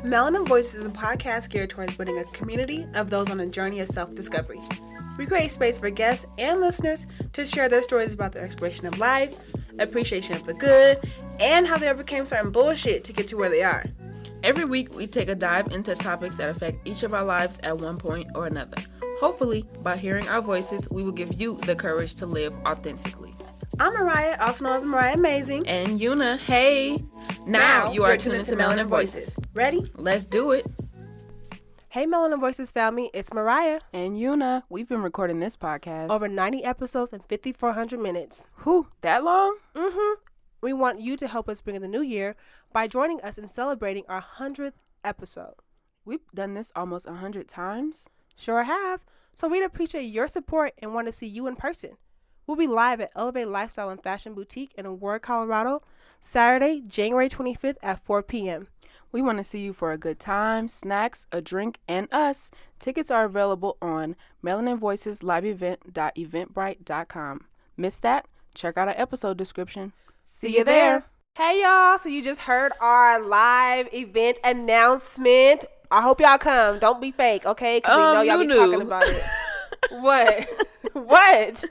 Melanin Voices is a podcast geared towards building a community of those on a journey of self-discovery. We create space for guests and listeners to share their stories about their exploration of life, appreciation of the good, and how they overcame certain bullshit to get to where they are. Every week, we take a dive into topics that affect each of our lives at one point or another. Hopefully, by hearing our voices, we will give you the courage to live authentically. I'm Mariah, also known as Mariah Amazing. And Yuna, hey! Now you are tuned into Melanin Voices. Ready? Let's do it. Hey Melanin Voices family, it's Mariah. And Yuna, we've been recording this podcast Over 90 episodes and 5,400 minutes. Whew, that long? Mm-hmm. We want you to help us bring in the new year by joining us in celebrating our 100th episode. We've done this almost 100 times. Sure have. So we'd appreciate your support and want to see you in person. We'll be live at Elevate Lifestyle and Fashion Boutique in Aurora, Colorado, Saturday, January 25th at 4 p.m. We want to see you for a good time, snacks, a drink, and us. Tickets are available on melaninvoicesliveevent.eventbrite.com. Missed that? Check out our episode description. See you there. Hey, y'all. So you just heard our live event announcement. I hope y'all come. Don't be fake, okay? Because we know y'all be talking about it. What? What?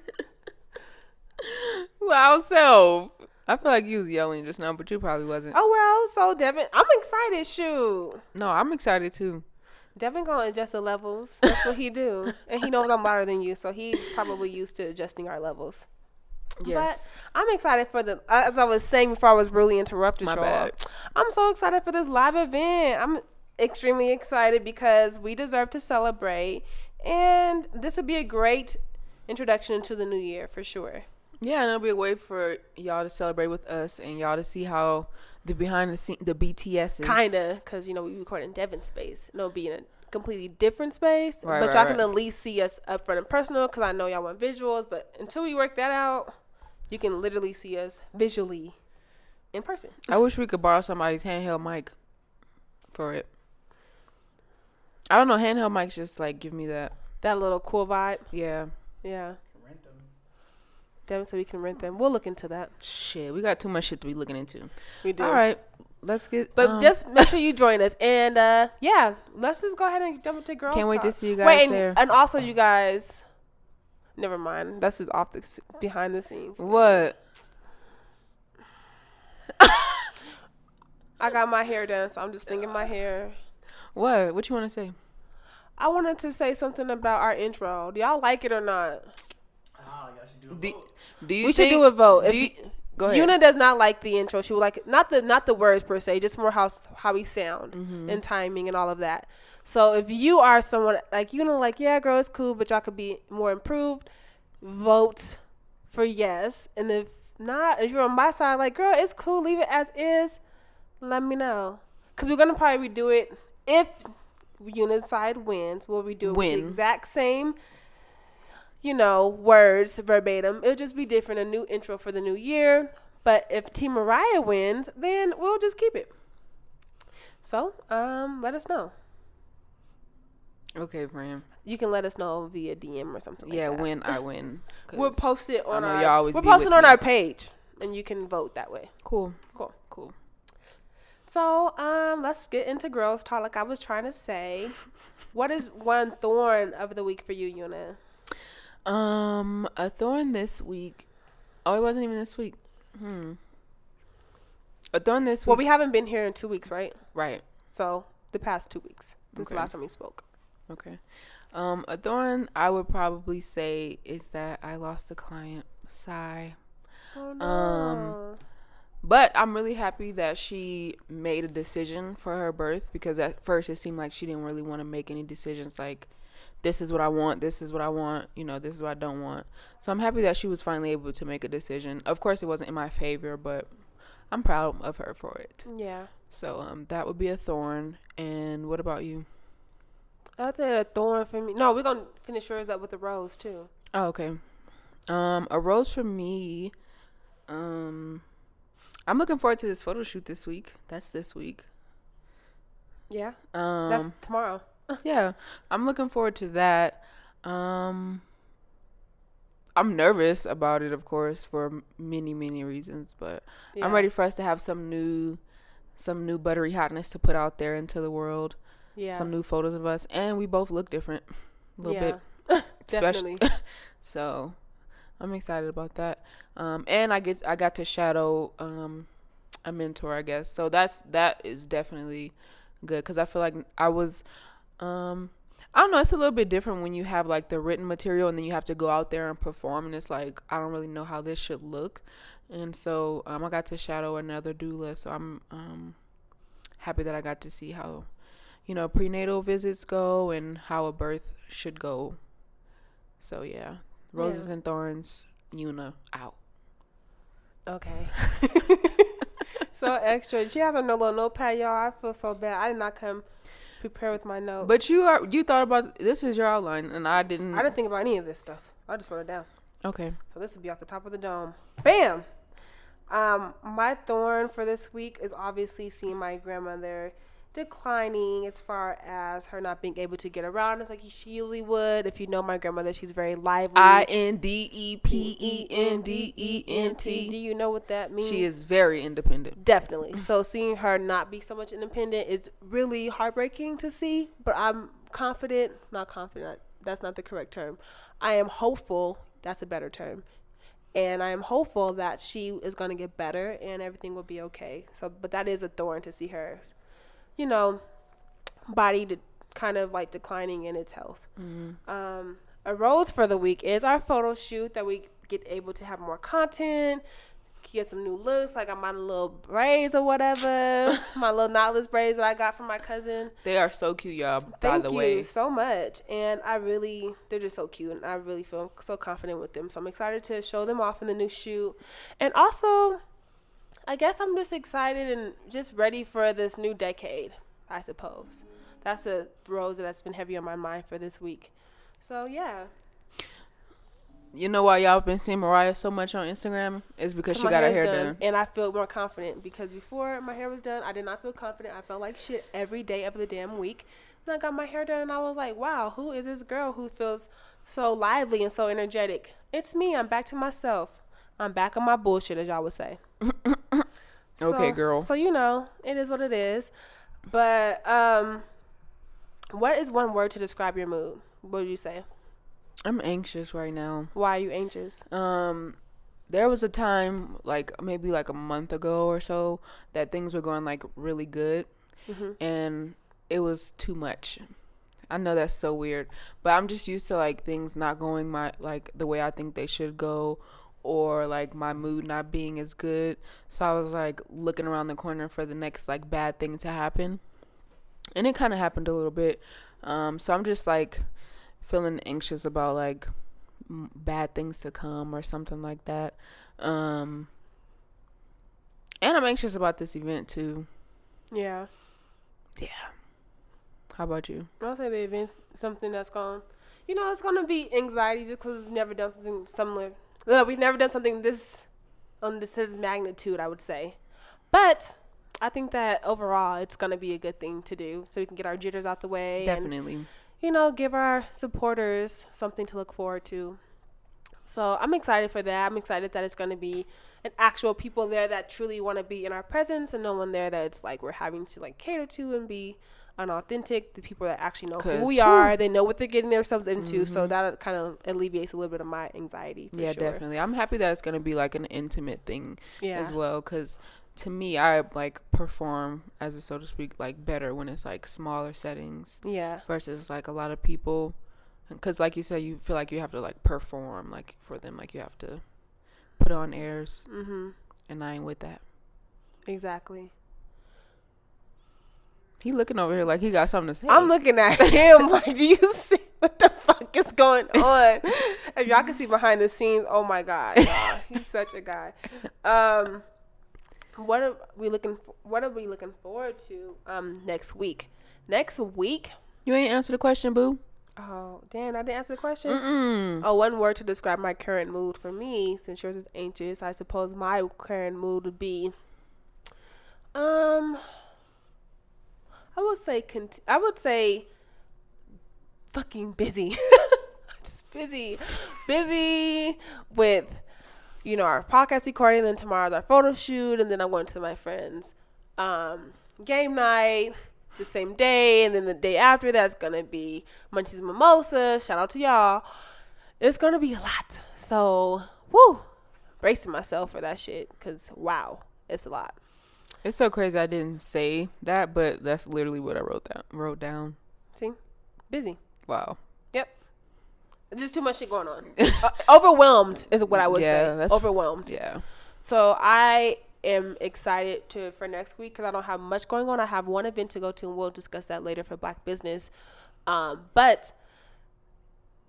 Wow, so I feel like you was yelling just now, but you probably wasn't. Oh, well, so Devin, I'm excited, shoot. No, I'm excited too. Devin gonna adjust the levels. That's what he do. And he knows I'm louder than you, so he's probably used to adjusting our levels. Yes. But I'm excited for as I was saying before I was really interrupted, My y'all. bad. I'm so excited for this live event. I'm extremely excited because we deserve to celebrate. And this would be a great introduction to the new year for sure. Yeah, and it'll be a way for y'all to celebrate with us and y'all to see how the behind the scene, the BTS is. Kinda, because, we record in Devin's space. It'll be in a completely different space. Right, but right, y'all can right. at least see us up front and personal because I know y'all want visuals. But until we work that out, you can literally see us visually in person. I wish we could borrow somebody's handheld mic for it. I don't know, handheld mics just like give me that. That little cool vibe. Yeah. Yeah. Devin said we can rent them. We'll look into that. Shit, we got too much shit to be looking into. We do. All right, let's get. But just make sure you join us. And yeah, let's just go ahead and jump into girls. Can't wait to Talk. see you guys Wait, there. and also you guys. Never mind. That's just off behind the scenes. What? I got my hair done, so I'm just thinking my hair. What? What you want to say? I wanted to say something about our intro. Do y'all like it or not? Do you we should do a vote. Go ahead. Yuna does not like the intro. She would like it, not the words per se, just more how we sound and timing and all of that. So if you are someone like Yuna, like, yeah, girl, it's cool, but y'all could be more improved, vote for yes. And if not, if you're on my side, like, girl, it's cool, leave it as is, let me know. Because we're going to probably redo it. If Yuna's side wins, we'll redo it with the exact same words verbatim. It'll just be different, a new intro for the new year. But if Team Mariah wins, then we'll just keep it. So, let us know. Okay, friend. You can let us know via DM or something like that. Yeah, when I win. We'll post it on our page, and you can vote that way. Cool. So, let's get into girls talk. Like I was trying to say, what is one thorn of the week for you, Yuna? A thorn this week. Oh, it wasn't even this week. A thorn this week. Well, we haven't been here in 2 weeks, right? Right. So the past 2 weeks. This is the last time we spoke. Okay. A thorn I would probably say is that I lost a client. Sigh. Oh no. But I'm really happy that she made a decision for her birth, because at first it seemed like she didn't really want to make any decisions like, this is what I want, this is what I want, this is what I don't want. So I'm happy that she was finally able to make a decision. Of course, it wasn't in my favor, but I'm proud of her for it. Yeah. So that would be a thorn. And what about you? I think a thorn for me. No, we're going to finish yours up with a rose, too. Oh, okay. A rose for me. I'm looking forward to this photo shoot this week. That's this week. Yeah. That's tomorrow. Yeah. I'm looking forward to that. I'm nervous about it, of course, for many, many reasons, but I'm ready for us to have some new some new buttery hotness to put out there into the world. Yeah. Some new photos of us, and we both look different a little bit. Definitely. So I'm excited about that. And I got to shadow a mentor, I guess. So that is definitely good, because I feel like I was I don't know, it's a little bit different when you have like the written material and then you have to go out there and perform, and it's like I don't really know how this should look. And so I got to shadow another doula, so I'm happy that I got to see how, prenatal visits go and how a birth should go. So yeah, roses and thorns, Yuna out. Okay. So extra. She has a little notepad, y'all. I feel so bad. I did not come prepared with my notes. But you thought about, this is your outline, and I didn't think about any of this stuff. I just wrote it down. Okay. So this will be off the top of the dome. Bam. My thorn for this week is obviously seeing my grandmother declining, as far as her not being able to get around as like she usually would. If you know my grandmother, she's very lively. Independent. Do you know what that means? She is very independent. Definitely. So seeing her not be so much independent is really heartbreaking to see. But I'm not confident. That's not the correct term. I am hopeful. That's a better term. And I am hopeful that she is going to get better and everything will be okay. So, but that is a thorn to see her, body kind of like declining in its health. Mm-hmm. A rose for the week is our photo shoot, that we get able to have more content, get some new looks. Like my little braids or whatever, my little knotless braids that I got from my cousin. They are so cute, y'all. By the way, thank you so much. And they're just so cute, and I really feel so confident with them. So I'm excited to show them off in the new shoot. And also, I guess I'm just excited and just ready for this new decade, I suppose. That's a rose that's been heavy on my mind for this week. So, yeah. You know why y'all been seeing Mariah so much on Instagram? Is because she got her hair done. And I feel more confident, because before my hair was done, I did not feel confident. I felt like shit every day of the damn week. And I got my hair done, and I was like, wow, who is this girl who feels so lively and so energetic? It's me. I'm back to myself. I'm back on my bullshit, as y'all would say. Okay, girl. So, it is what it is. But what is one word to describe your mood? What would you say? I'm anxious right now. Why are you anxious? There was a time, like maybe like a month ago or so, that things were going like really good, and it was too much. I know that's so weird, but I'm just used to like things not going the way I think they should go, or like my mood not being as good. So I was like looking around the corner for the next like bad thing to happen, and it kind of happened a little bit. So I'm just like feeling anxious about like bad things to come or something like that. And I'm anxious about this event too. Yeah. How about you? I'll say the event's something that's it's going to be anxiety, just because we've never done something similar. We've never done something this magnitude, I would say. But I think that overall it's going to be a good thing to do, so we can get our jitters out the way. Definitely. And, give our supporters something to look forward to. So I'm excited for that. I'm excited that it's going to be an actual people there that truly want to be in our presence, and no one there that it's like we're having to like cater to and be unauthentic. The people that actually know who we are, they know what they're getting themselves into. So that kind of alleviates a little bit of my anxiety. For sure. Definitely. I'm happy that it's going to be like an intimate thing as well, because to me, I like perform, as a so to speak, like better when it's like smaller settings versus like a lot of people, because like you said, you feel like you have to like perform like for them, like you have to put on airs, and I ain't with that. Exactly. He looking over here like he got something to say. I'm looking at him like, do you see what the fuck is going on? If y'all can see behind the scenes, oh my god, he's such a guy. What are we looking forward to next week? Next week? You ain't answered the question, boo. Oh, damn, I didn't answer the question. Oh, one word to describe my current mood for me, since yours is anxious. I suppose my current mood would be, I would say fucking busy. Just busy with, our podcast recording. Then tomorrow's our photo shoot, and then I'm going to my friend's game night the same day, and then the day after that's gonna be Munchies and Mimosas. Shout out to y'all. It's gonna be a lot. So, woo, bracing myself for that shit, because wow, it's a lot. It's so crazy I didn't say that, but that's literally what I wrote down. See? Busy. Wow. Yep. Just too much shit going on. Overwhelmed is what I would say. That's overwhelmed. Yeah. So I am excited for next week because I don't have much going on. I have one event to go to, and we'll discuss that later for Black Business. But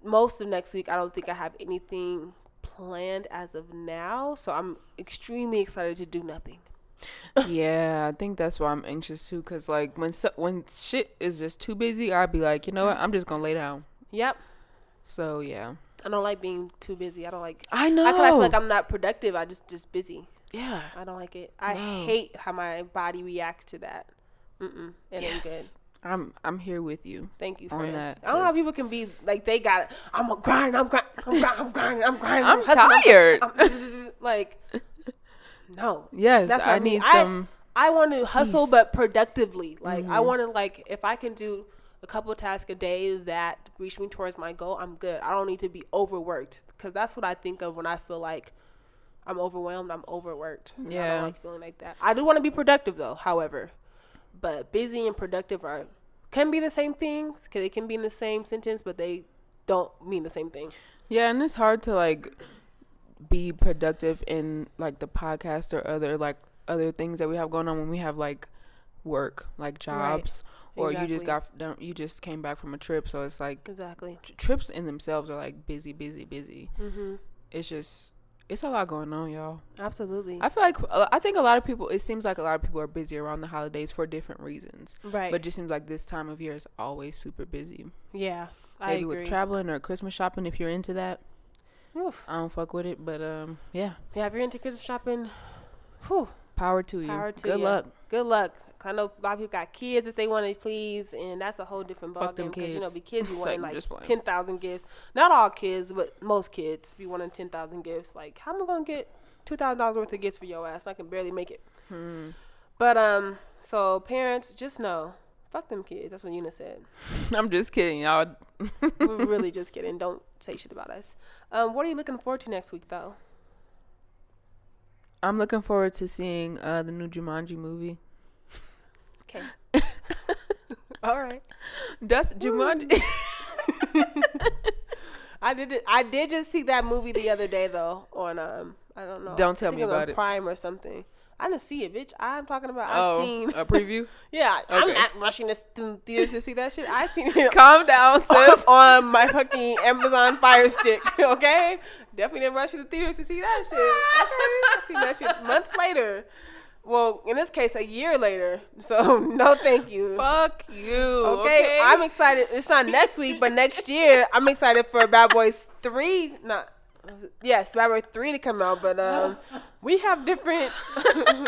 most of next week, I don't think I have anything planned as of now. So I'm extremely excited to do nothing. Yeah, I think that's why I'm anxious too. Cause like when shit is just too busy, I'd be like, you know what, I'm just gonna lay down. Yep. So yeah, I don't like being too busy. I don't like. I know. I feel like I'm not productive. I just busy. Yeah. I don't like it. I hate how my body reacts to that. It ain't good. I'm here with you. Thank you for on that. I don't know how people can be like they got it. I'm grinding. I'm grinding. I'm tired. Like. No. Yes, that's I need some. I want to hustle, peace. but productively. Like I want to if I can do a couple of tasks a day that reach me towards my goal, I'm good. I don't need to be overworked because that's what I think of when I feel like I'm overwhelmed. I'm overworked. Yeah. I don't like feeling like that. I do want to be productive though. However, but busy and productive can be the same things because they can be in the same sentence, but they don't mean the same thing. Yeah, and it's hard to like be productive in like the podcast or other things that we have going on when we have like work, like jobs, right. Or exactly. you just came back from a trip, so it's like exactly trips in themselves are like busy. It's a lot going on, y'all. Absolutely. I think a lot of people, it seems like a lot of people are busy around the holidays for different reasons, right? But it just seems like this time of year is always super busy. Yeah, maybe with traveling or Christmas shopping if you're into that. Oof. I don't fuck with it, but yeah. Yeah, if you're into Christmas shopping, whew. Power to you. Good luck. Good luck. I know a lot of people got kids that they want to please, and that's a whole different ballgame because kids be wanting like 10,000 gifts. Not all kids, but most kids be wanting 10,000 gifts. Like, how am I gonna get $2,000 worth of gifts for your ass? And I can barely make it. But so parents, just know, fuck them kids. That's what Una said. I'm just kidding, y'all. We're really just kidding. Don't say shit about us. What are you looking forward to next week, though? I'm looking forward to seeing the new Jumanji movie. Okay. All right. That's Jumanji. I did just see that movie the other day though on I don't know. Don't tell me about it. Prime or something. I didn't see it, bitch. I'm talking about. I've seen a preview. Yeah, okay. I'm not rushing to theaters to see that shit. I seen it. Calm down, sis. On my fucking Amazon Fire Stick. Okay, definitely didn't rush to the theaters to see that shit. Okay, I seen that shit months later. Well, in this case, a year later. So no, thank you. Fuck you. Okay, I'm excited. It's not next week, but next year, I'm excited for Bad Boys 3. Yes, Bad Boys 3 to come out, but we have different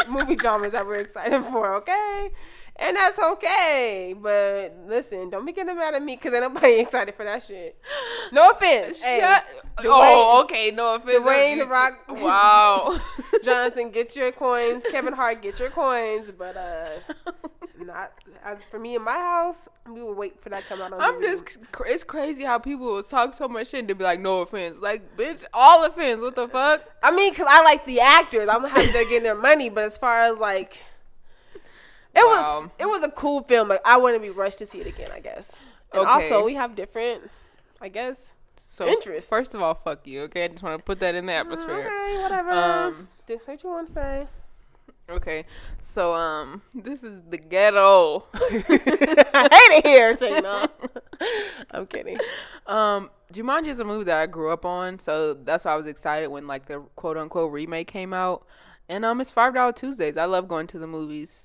movie genres that we're excited for, okay? And that's okay. But listen, don't be getting mad at me because ain't nobody excited for that shit. No offense. Okay. No offense. Dwayne The Rock. Wow. Johnson, get your coins. Kevin Hart, get your coins. But not as for me in my house. We will wait for that to come out on it's crazy how people will talk so much shit and they be like, no offense. Like, bitch, all offense. What the fuck? I mean, because I like the actors. I'm happy they're getting their money. But as far as like... It was a cool film. Like I wouldn't be rushed to see it again, I guess. And also we have different, I guess, interests. First of all, fuck you, okay? I just want to put that in the atmosphere. Okay, whatever. Just say what you want to say. Okay, so this is the ghetto. I hate it here. Say no. I'm kidding. Jumanji is a movie that I grew up on, so that's why I was excited when like the quote unquote remake came out. And it's $5 Tuesdays. I love going to the movies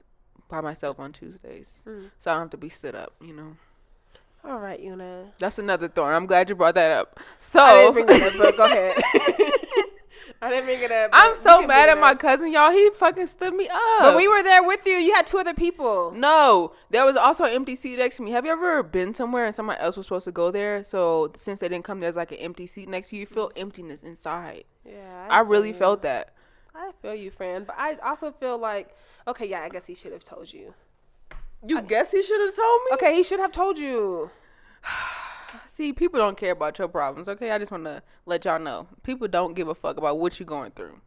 by myself on Tuesdays, so I don't have to be stood up, you know. All right, Una. That's another thorn. I'm glad you brought that up. So I didn't bring it up, but go ahead. I didn't bring it up. I'm so mad at my cousin, y'all. He fucking stood me up. But we were there with you. You had two other people. No, there was also an empty seat next to me. Have you ever been somewhere and someone else was supposed to go there? So since they didn't come, there's like an empty seat next to you. You feel emptiness inside. Yeah, I really felt that. I feel you, friend. But I also feel like, okay, yeah, I guess he should have told you. You guess he should have told me? Okay, he should have told you. See, people don't care about your problems, okay? I just want to let y'all know. People don't give a fuck about what you're going through.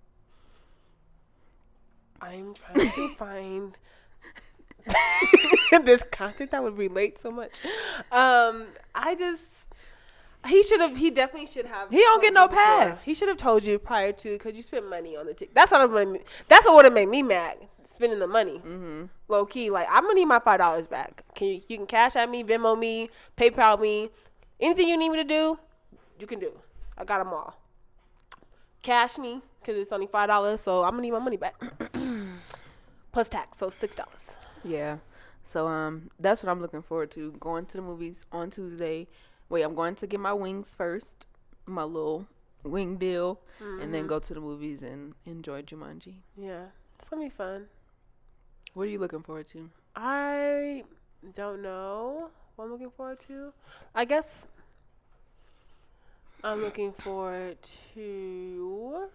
I'm trying to find this content that would relate so much. He definitely should have. He don't get no pass. He should have told you prior to, because you spent money on the ticket. That's what would have made me mad. Spending the money, low key. Like, I'm gonna need my $5 back. You can cash at me, Venmo me, PayPal me, anything you need me to do, you can do. I got them all. Cash me, because it's only $5, so I'm gonna need my money back. Plus tax, so $6. Yeah. So that's what I'm looking forward to. Going to the movies on Tuesday. Wait, I'm going to get my wings first, my little wing deal, and then go to the movies and enjoy Jumanji. Yeah, it's gonna be fun. What are you looking forward to? I don't know what I'm looking forward to. I guess I'm looking forward to,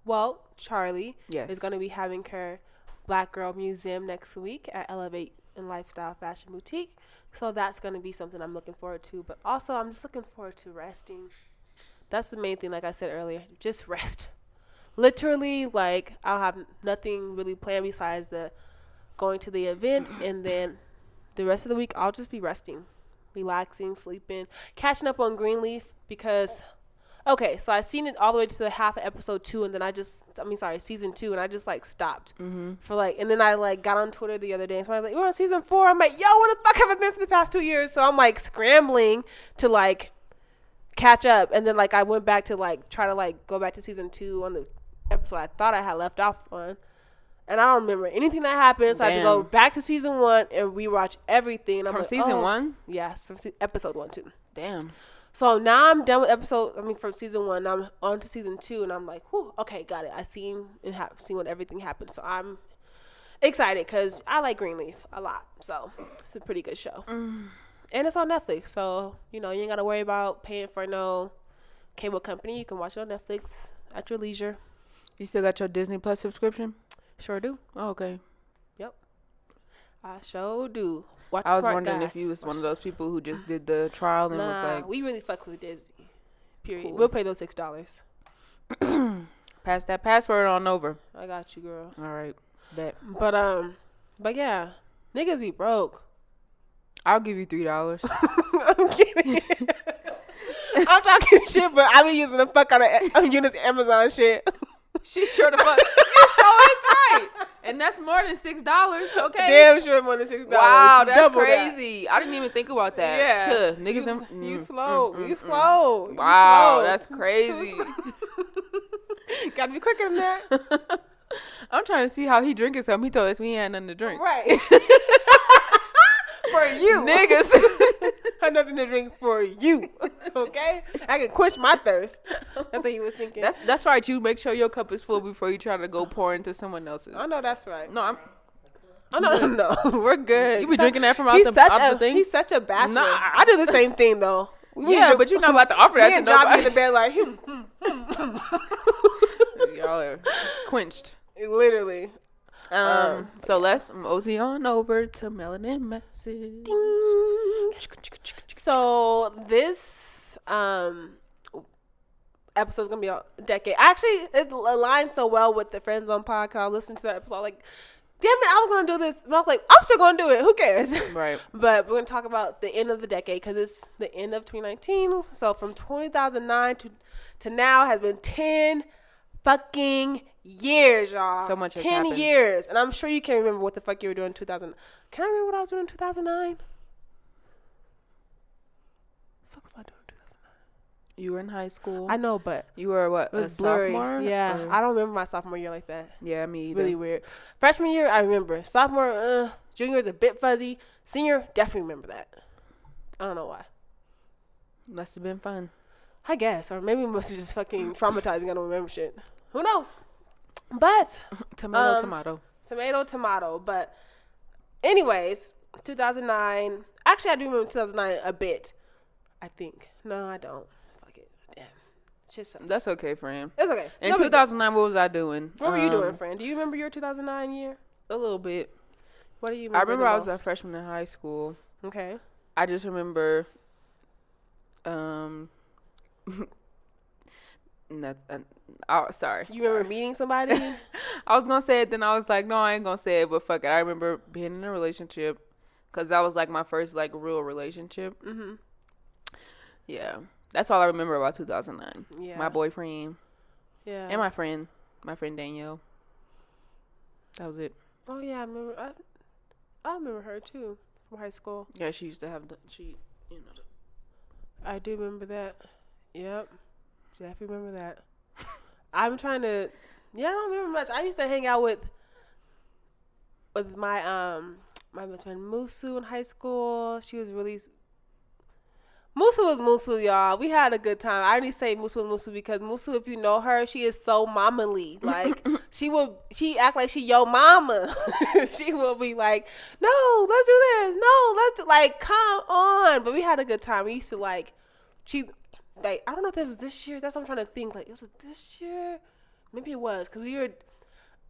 well, Charlie is going to be having her Black Girl Museum next week at Elevate and Lifestyle Fashion Boutique. So that's going to be something I'm looking forward to. But also, I'm just looking forward to resting. That's the main thing, like I said earlier. Just rest. Literally, like, I'll have nothing really planned besides going to the event, and then the rest of the week I'll just be resting, relaxing, sleeping, catching up on Greenleaf, because so I seen it all the way to the half of episode 2, and then season 2, and I just like stopped for like, and then I like got on Twitter the other day, and somebody was like, we're on season 4. I'm like, yo, where the fuck have I been for the past 2 years? So I'm like scrambling to like catch up, and then like I went back to like try to like go back to season 2 on the episode I thought I had left off on. And I don't remember anything that happened, so I had to go back to season 1 and rewatch everything. And from season 1? Yes, from episode 1 too. Damn. So now I'm done with from season 1. Now I'm on to season 2, and I'm like, whew, okay, got it. I seen when everything happened. So I'm excited because I like Greenleaf a lot. So it's a pretty good show. And it's on Netflix, so you ain't got to worry about paying for no cable company. You can watch it on Netflix at your leisure. You still got your Disney Plus subscription? Sure do. Oh, okay. Yep. I sure do. I was wondering if you was one of those people who just did the trial and was like, we really fuck with Disney. Period. Cool. We'll pay those $6. Pass that password on over. I got you, girl. All right. Bet. But yeah, niggas be broke. I'll give you $3. I'm kidding. I'm talking shit, but I be using the fuck out of Eunice Amazon shit. She's sure the fuck. You sure is right. And that's more than $6, okay? Damn sure more than $6. Wow, that's crazy. I didn't even think about that. Yeah. Niggas, you slow. You slow. Wow, that's crazy. Gotta be quicker than that. I'm trying to see how he drinking something. He told us we ain't had nothing to drink. Right. For you. Niggas. Had nothing to drink for you. Okay? I can quench my thirst. That's what he was thinking. That's right. You make sure your cup is full before you try to go pour into someone else's. I know that's right. No, no. We're good. You be drinking that from out the thing? He's such a bachelor. Nah. I do the same thing, though. But you're not about to offer that to nobody. Me and Job in the bed like, Y'all are quenched. Literally. So let's mosey on over to Melanin Message. Ding. So this episode's gonna be a decade. Actually, it aligns so well with the Friends on podcast. I listened to that episode like, damn it, I was gonna do this, and I was like, I'm still gonna do it. Who cares? Right. But we're gonna talk about the end of the decade because it's the end of 2019. So from 2009 to now has been 10 fucking years, y'all. So much has 10 happened. years. And I'm sure you can't remember what the fuck you were doing in 2000. Can I remember what I was doing in 2009? What the fuck was I doing in 2009? You were in high school. I know, but you were what? It was a blurry. sophomore? Yeah. Or? I don't remember my sophomore year like that. Yeah, me either. Really weird. Freshman year, I remember. Sophomore, junior is a bit fuzzy. Senior, definitely remember that. I don't know why. Must have been fun. I guess. Or maybe it must have just fucking traumatizing. I don't remember shit. Who knows? But tomato. But anyways, 2009. Actually, I do remember 2009 a bit. I think. No, I don't. Fuck it. Damn. Shit sucks. That's okay, friend. It's okay. In 2009, what was I doing? What were you doing, friend? Do you remember your 2009 year? A little bit. What do you remember? I remember I was a freshman in high school. Okay. I just remember, sorry. You remember meeting somebody? I was gonna say it, then I was like, no, I ain't gonna say it, but fuck it. I remember being in a relationship, cause that was like my first like real relationship. Mm-hmm. Yeah, that's all I remember about 2009. Yeah. My boyfriend. Yeah. And my friend Danielle. That was it. Oh yeah, I remember her too from high school. Yeah, she used to have I do remember that. Yep. Definitely remember that. I'm trying to. Yeah, I don't remember much. I used to hang out with my my best friend Musu in high school. She was really. Musu was Musu, y'all. We had a good time. I only say Musu was Musu because Musu, if you know her, she is so mama-ly. Like, she act like she your mama. She will be like, no, let's do this. No, let's do, like, come on. But we had a good time. We used to, like, I don't know if it was this year. That's what I'm trying to think. Like, was it this year? Maybe it was because we were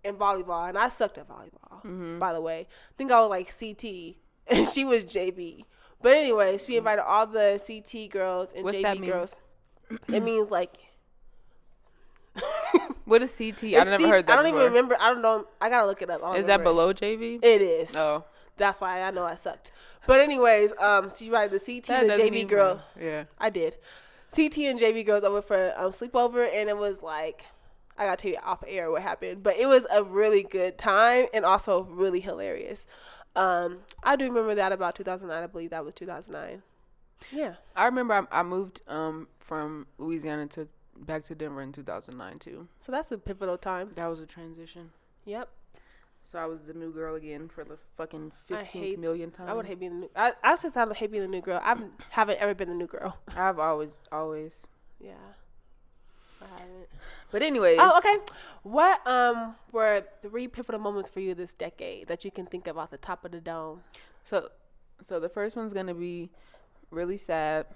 in volleyball, and I sucked at volleyball, by the way. I think I was, like, CT, and she was JV. But anyways, we invited all the CT girls and What's JV girls. It means like. What is CT? I never heard that. I don't even remember. I don't know. I gotta look it up. Is that below JV? It is. Oh, that's why I know I sucked. But anyways, she invited the CT and the JV girl. Yeah, I did. CT and JV girls over for sleepover, and it was like, I gotta tell you off air what happened, but it was a really good time and also really hilarious. I do remember that about 2009. I believe that was 2009. Yeah. I remember I moved from Louisiana back to Denver in 2009 too. So that's a pivotal time. That was a transition. Yep. So I was the new girl again for the fucking 15th millionth time. I would hate being the new. I just I hate being the new girl. I haven't ever been the new girl. I've always. Yeah. I haven't. But anyways. Oh, okay. What were 3 pivotal moments for you this decade that you can think of off the top of the dome? So the first one's gonna be really sad.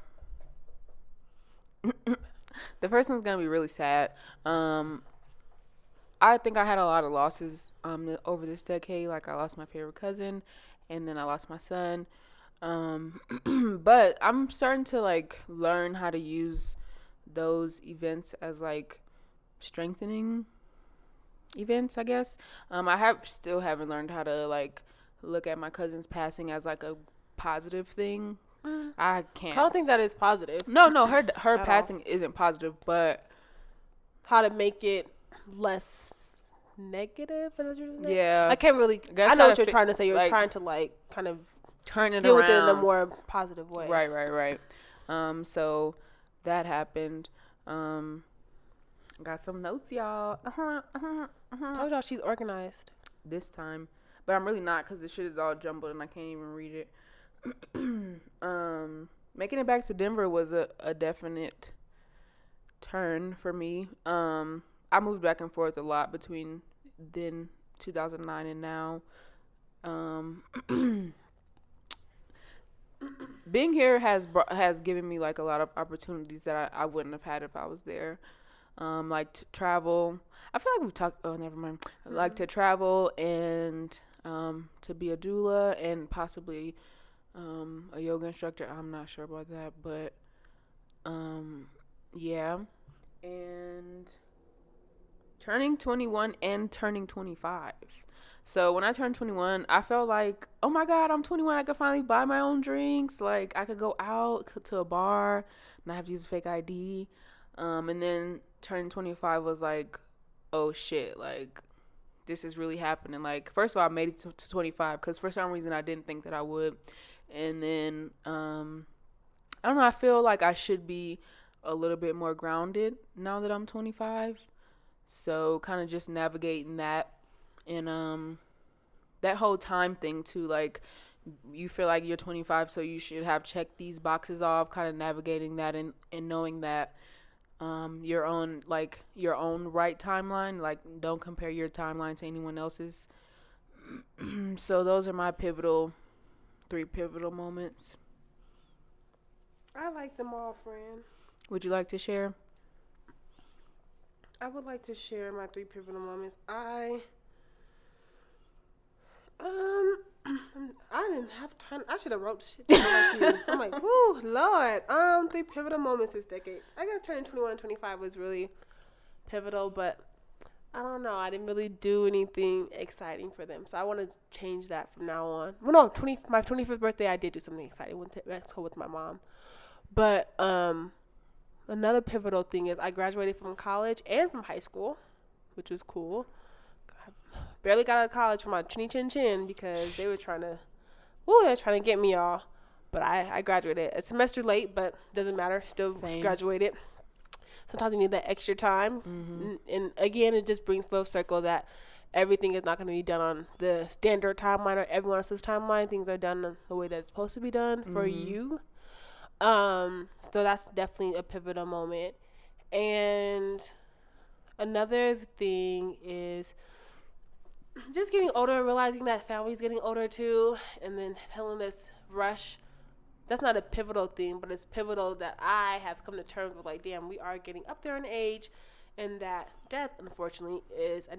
The first one's gonna be really sad. I think I had a lot of losses over this decade. Like I lost my favorite cousin, and then I lost my son. But I'm starting to like learn how to use those events as like strengthening events, I guess. I still haven't learned how to like look at my cousin's passing as like a positive thing. I can't. I don't think that is positive. No, her passing isn't positive, but how to make it less negative? Yeah, I can't really. I know what you're trying to say. You're like, trying to like kind of turn it deal around. with it in a more positive way. Right. So that happened. Got some notes, y'all. I told y'all she's organized this time, but I'm really not because the shit is all jumbled and I can't even read it. Making it back to Denver was a definite turn for me. I moved back and forth a lot between then 2009 and now. Being here has given me like a lot of opportunities that I wouldn't have had if I was there. Like to travel. I feel like we've talked. Oh, never mind. Like to travel and to be a doula and possibly a yoga instructor. I'm not sure about that, but yeah. And turning 21 and turning 25. So when I turned 21, I felt like, oh my God, I'm 21. I could finally buy my own drinks. Like I could go out to a bar and I have to use a fake ID. And then turning 25 was like, oh shit, like this is really happening. Like first of all, I made it to 25 because for some reason I didn't think that I would. And then I don't know, I feel like I should be a little bit more grounded now that I'm 25. So kind of just navigating that and that whole time thing too, like you feel like you're 25 so you should have checked these boxes off, kind of navigating that and knowing that your own right timeline, like don't compare your timeline to anyone else's. So those are my 3 pivotal moments. I like them all, friend. Would you like to share? I would like to share my 3 pivotal moments. I didn't have time. I should have wrote shit down like you. I'm like, whoo, Lord. 3 pivotal moments this decade. I guess turning 21 and 25 was really pivotal, but I don't know. I didn't really do anything exciting for them. So I want to change that from now on. Well, no, my 25th birthday, I did do something exciting. Went to Mexico with my mom. But another pivotal thing is I graduated from college and from high school, which was cool. Barely got out of college for my chinny chin chin because they were trying to get me all. But I graduated a semester late, but doesn't matter. Still graduated. Sometimes we need that extra time. Mm-hmm. And again, it just brings full circle that everything is not going to be done on the standard timeline or everyone else's timeline. Things are done the way that it's supposed to be done for you. So that's definitely a pivotal moment. And another thing is just getting older and realizing that family's getting older too, and then feeling this rush. That's not a pivotal thing, but it's pivotal that I have come to terms with, like, damn, we are getting up there in age, and that death, unfortunately, is a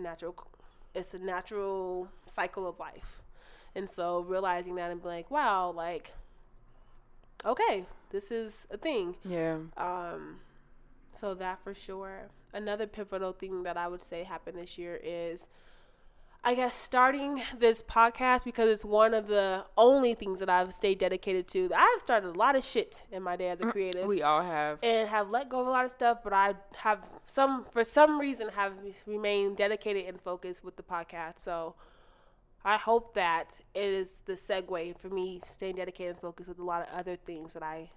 natural cycle of life. And so realizing that and being like, wow, like, okay, this is a thing. Yeah. So that for sure. Another pivotal thing that I would say happened this year is, I guess, starting this podcast, because it's one of the only things that I've stayed dedicated to. I've started a lot of shit in my day as a creative. We all have. And have let go of a lot of stuff, but I have for some reason, have remained dedicated and focused with the podcast. So I hope that it is the segue for me staying dedicated and focused with a lot of other things that I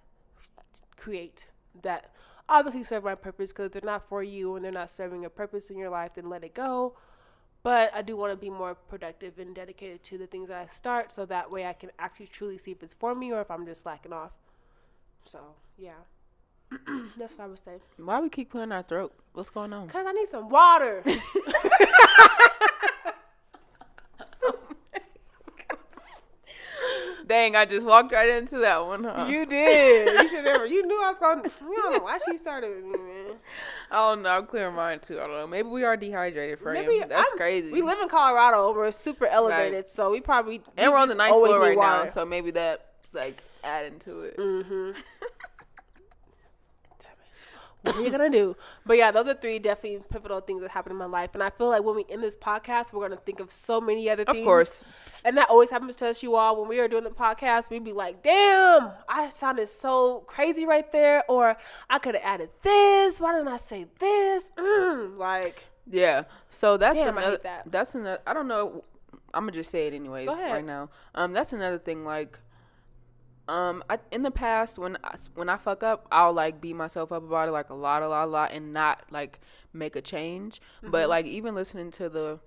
create that obviously serve my purpose, because if they're not for you and they're not serving a purpose in your life, then let it go. But I do want to be more productive and dedicated to the things that I start, so that way I can actually truly see if it's for me or if I'm just slacking off. So, yeah. That's what I would say. Why we keep clearing our throat? What's going on? Because I need some water. Dang, I just walked right into that one, huh? You did. You should never. You knew I was going to. You don't know why she started with me, man. I don't know. I'm clearing mine, too. I don't know. Maybe we are dehydrated for him. That's crazy. We live in Colorado. We're super elevated, right. So we probably... And we're on the 9th floor right now, so maybe that's, like, adding to it. Mm-hmm. What are you going to do? But, yeah, those are 3 definitely pivotal things that happened in my life. And I feel like when we end this podcast, we're going to think of so many other things. Of course. And that always happens to us, you all. When we are doing the podcast, we'd be like, damn, I sounded so crazy right there. Or I could have added this. Why didn't I say this? Like. Yeah. So that's damn, another. I hate that. That's another. I don't know. I'm going to just say it anyways right now. That's another thing, like. In the past, when I fuck up, I'll, like, beat myself up about it, like, a lot, and not, like, make a change. Mm-hmm. But, like, even listening to the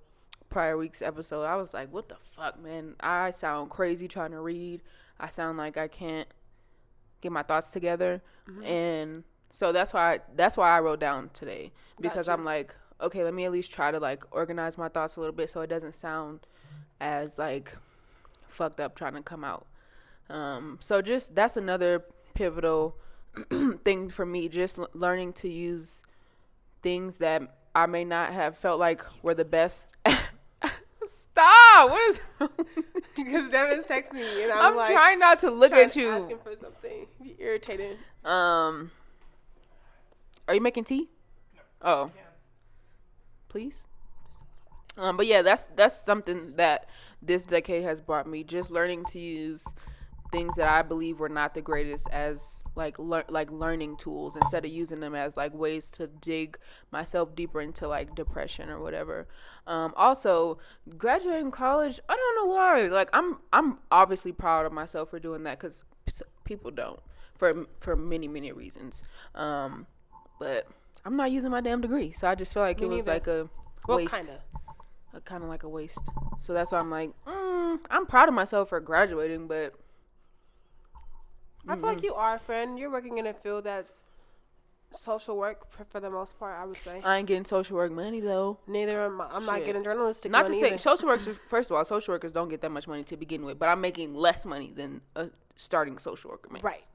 prior week's episode, I was like, what the fuck, man? I sound crazy trying to read. I sound like I can't get my thoughts together. Mm-hmm. And so that's why I wrote down today, because I'm like, okay, let me at least try to, like, organize my thoughts a little bit so it doesn't sound as, like, fucked up trying to come out. So just, that's another pivotal thing for me, just learning to use things that I may not have felt like were the best. Stop! What is wrong? Because Devin's texting me and I'm like, trying not to look at you. Asking for something. You're irritated. Are you making tea? No. Oh. Yeah. Please? But yeah, that's something that this decade has brought me, just learning to use things that I believe were not the greatest as like learning tools, instead of using them as like ways to dig myself deeper into like depression or whatever. Also, graduating college, I don't know why. Like I'm obviously proud of myself for doing that, because people don't, for many reasons. But I'm not using my damn degree, so I just feel like it was like a waste. Kind of like a waste. So that's why I'm like, I'm proud of myself for graduating, but I feel like you are, friend. You're working in a field that's social work for the most part, I would say. I ain't getting social work money, though. Neither am I. I'm not getting journalistic money. Not to say either. social workers, first of all, social workers don't get that much money to begin with, but I'm making less money than a starting social worker makes. Right.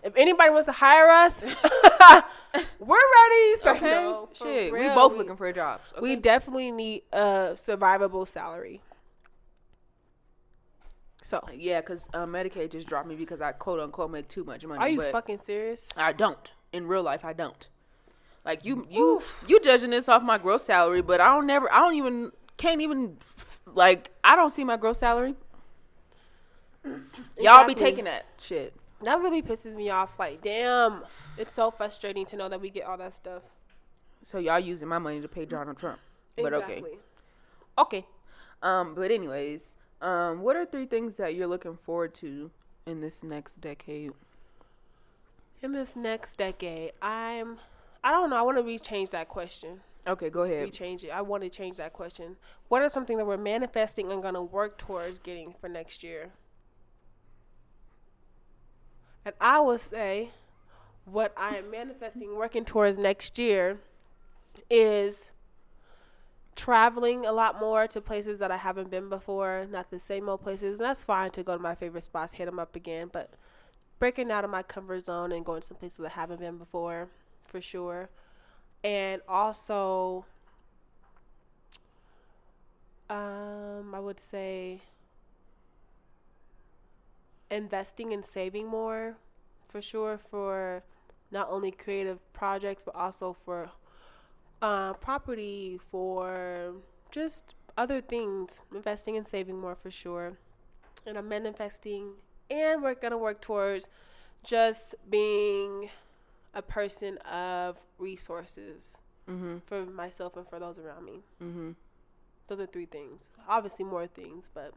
If anybody wants to hire us, we're ready. So Okay. no, Shit, real, we both looking for jobs. Okay? We definitely need a survivable salary. So yeah, because Medicaid just dropped me because I quote unquote make too much money. are you but fucking serious? I don't. In real life, I don't. Like you judging this off my gross salary, but I don't see my gross salary. Exactly. Y'all be taking that shit. That really pisses me off. Like, damn, it's so frustrating to know that we get all that stuff. So y'all using my money to pay Donald Trump. But Exactly. Okay. But anyways, what are 3 things that you're looking forward to in this next decade? In this next decade, I don't know. I want to rechange that question. Okay, go ahead. Rechange it. I want to change that question. What are something that we're manifesting and going to work towards getting for next year? And I would say what I am manifesting, working towards next year is traveling a lot more to places that I haven't been before, not the same old places. And that's fine to go to my favorite spots, hit them up again, but breaking out of my comfort zone and going to some places I haven't been before, for sure. And also, I would say investing and saving more, for sure, for not only creative projects, but also for property, for just other things. Investing and saving more, for sure. And I'm manifesting, and we're going to work towards just being a person of resources for myself and for those around me. Those are 3 things. Obviously more things, but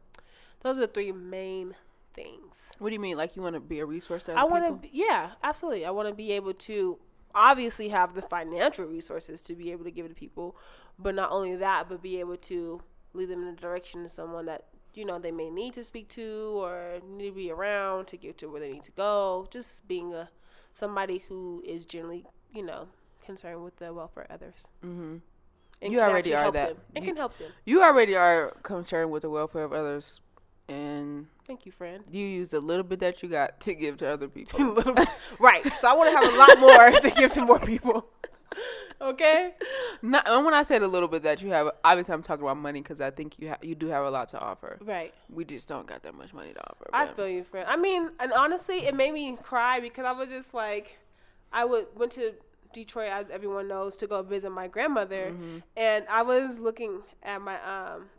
those are the 3 main things. What do you mean? Like you want to be a resource to other people? Yeah, absolutely. I want to be able to obviously have the financial resources to be able to give it to people, but not only that, but be able to lead them in a direction to someone that, you know, they may need to speak to or need to be around to get to where they need to go. Just being somebody who is generally, you know, concerned with the welfare of others. And you already are that. It can help them. You already are concerned with the welfare of others, and thank you, friend. You used a little bit that you got to give to other people. Right. So I want to have a lot more to give to more people. Okay. And when I said a little bit that you have, obviously I'm talking about money because I think you do have a lot to offer. Right. We just don't got that much money to offer. I feel you, friend. I mean, and honestly, it made me cry because I was just like, went to Detroit, as everyone knows, to go visit my grandmother, and I was looking at my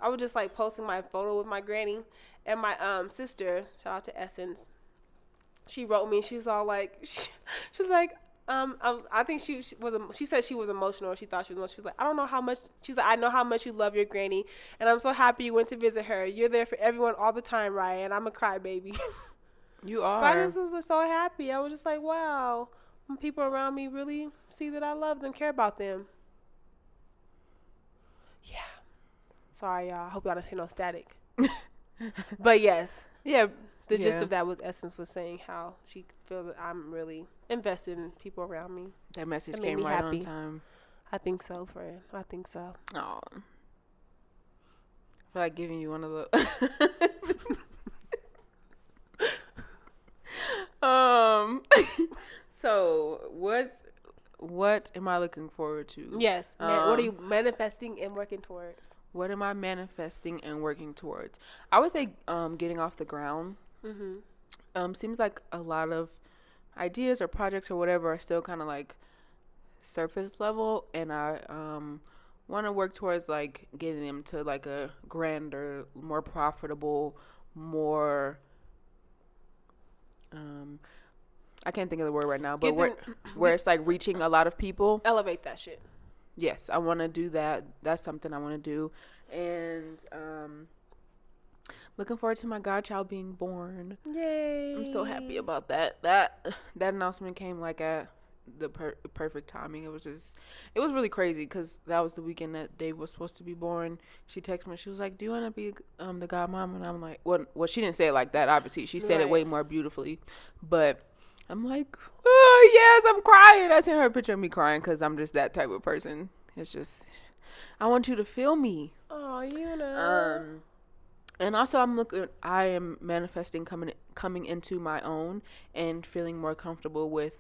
I was just like posting my photo with my granny, and my sister, shout out to Essence, she wrote me. She's all like, she was like, I think she said she was emotional. She thought she was emotional. She was like, I don't know how much. She's like, I know how much you love your granny, and I'm so happy you went to visit her. You're there for everyone all the time, Mariah, and I'm a crybaby. You are. But I just was so happy. I was just like, wow, people around me really see that I love them, care about them. Yeah. Sorry, y'all. I hope y'all don't hear no static. But yes. Yeah. The gist of that was Essence was saying how she feels that I'm really invested in people around me. That message came right on time. I think so, friend. I think so. Oh. I feel like giving you one of the... So what am I looking forward to? Yes. What are you manifesting and working towards? What am I manifesting and working towards? I would say getting off the ground. Seems like a lot of ideas or projects or whatever are still kind of like surface level, and I want to work towards like getting them to like a grander, more profitable, more I can't think of the word right now, but where it's like reaching a lot of people. Elevate that shit. Yes, I want to do that. That's something I want to do. And looking forward to my godchild being born. Yay. I'm so happy about that. That announcement came like at the perfect timing. It was really crazy because that was the weekend that Dave was supposed to be born. She texted me. She was like, do you want to be the godmom? And I'm like, well, she didn't say it like that, obviously. She said it way more beautifully. But I'm like, oh, yes, I'm crying. I sent her a picture of me crying because I'm just that type of person. It's just, I want you to feel me. Oh, you know. And also I am manifesting coming into my own and feeling more comfortable with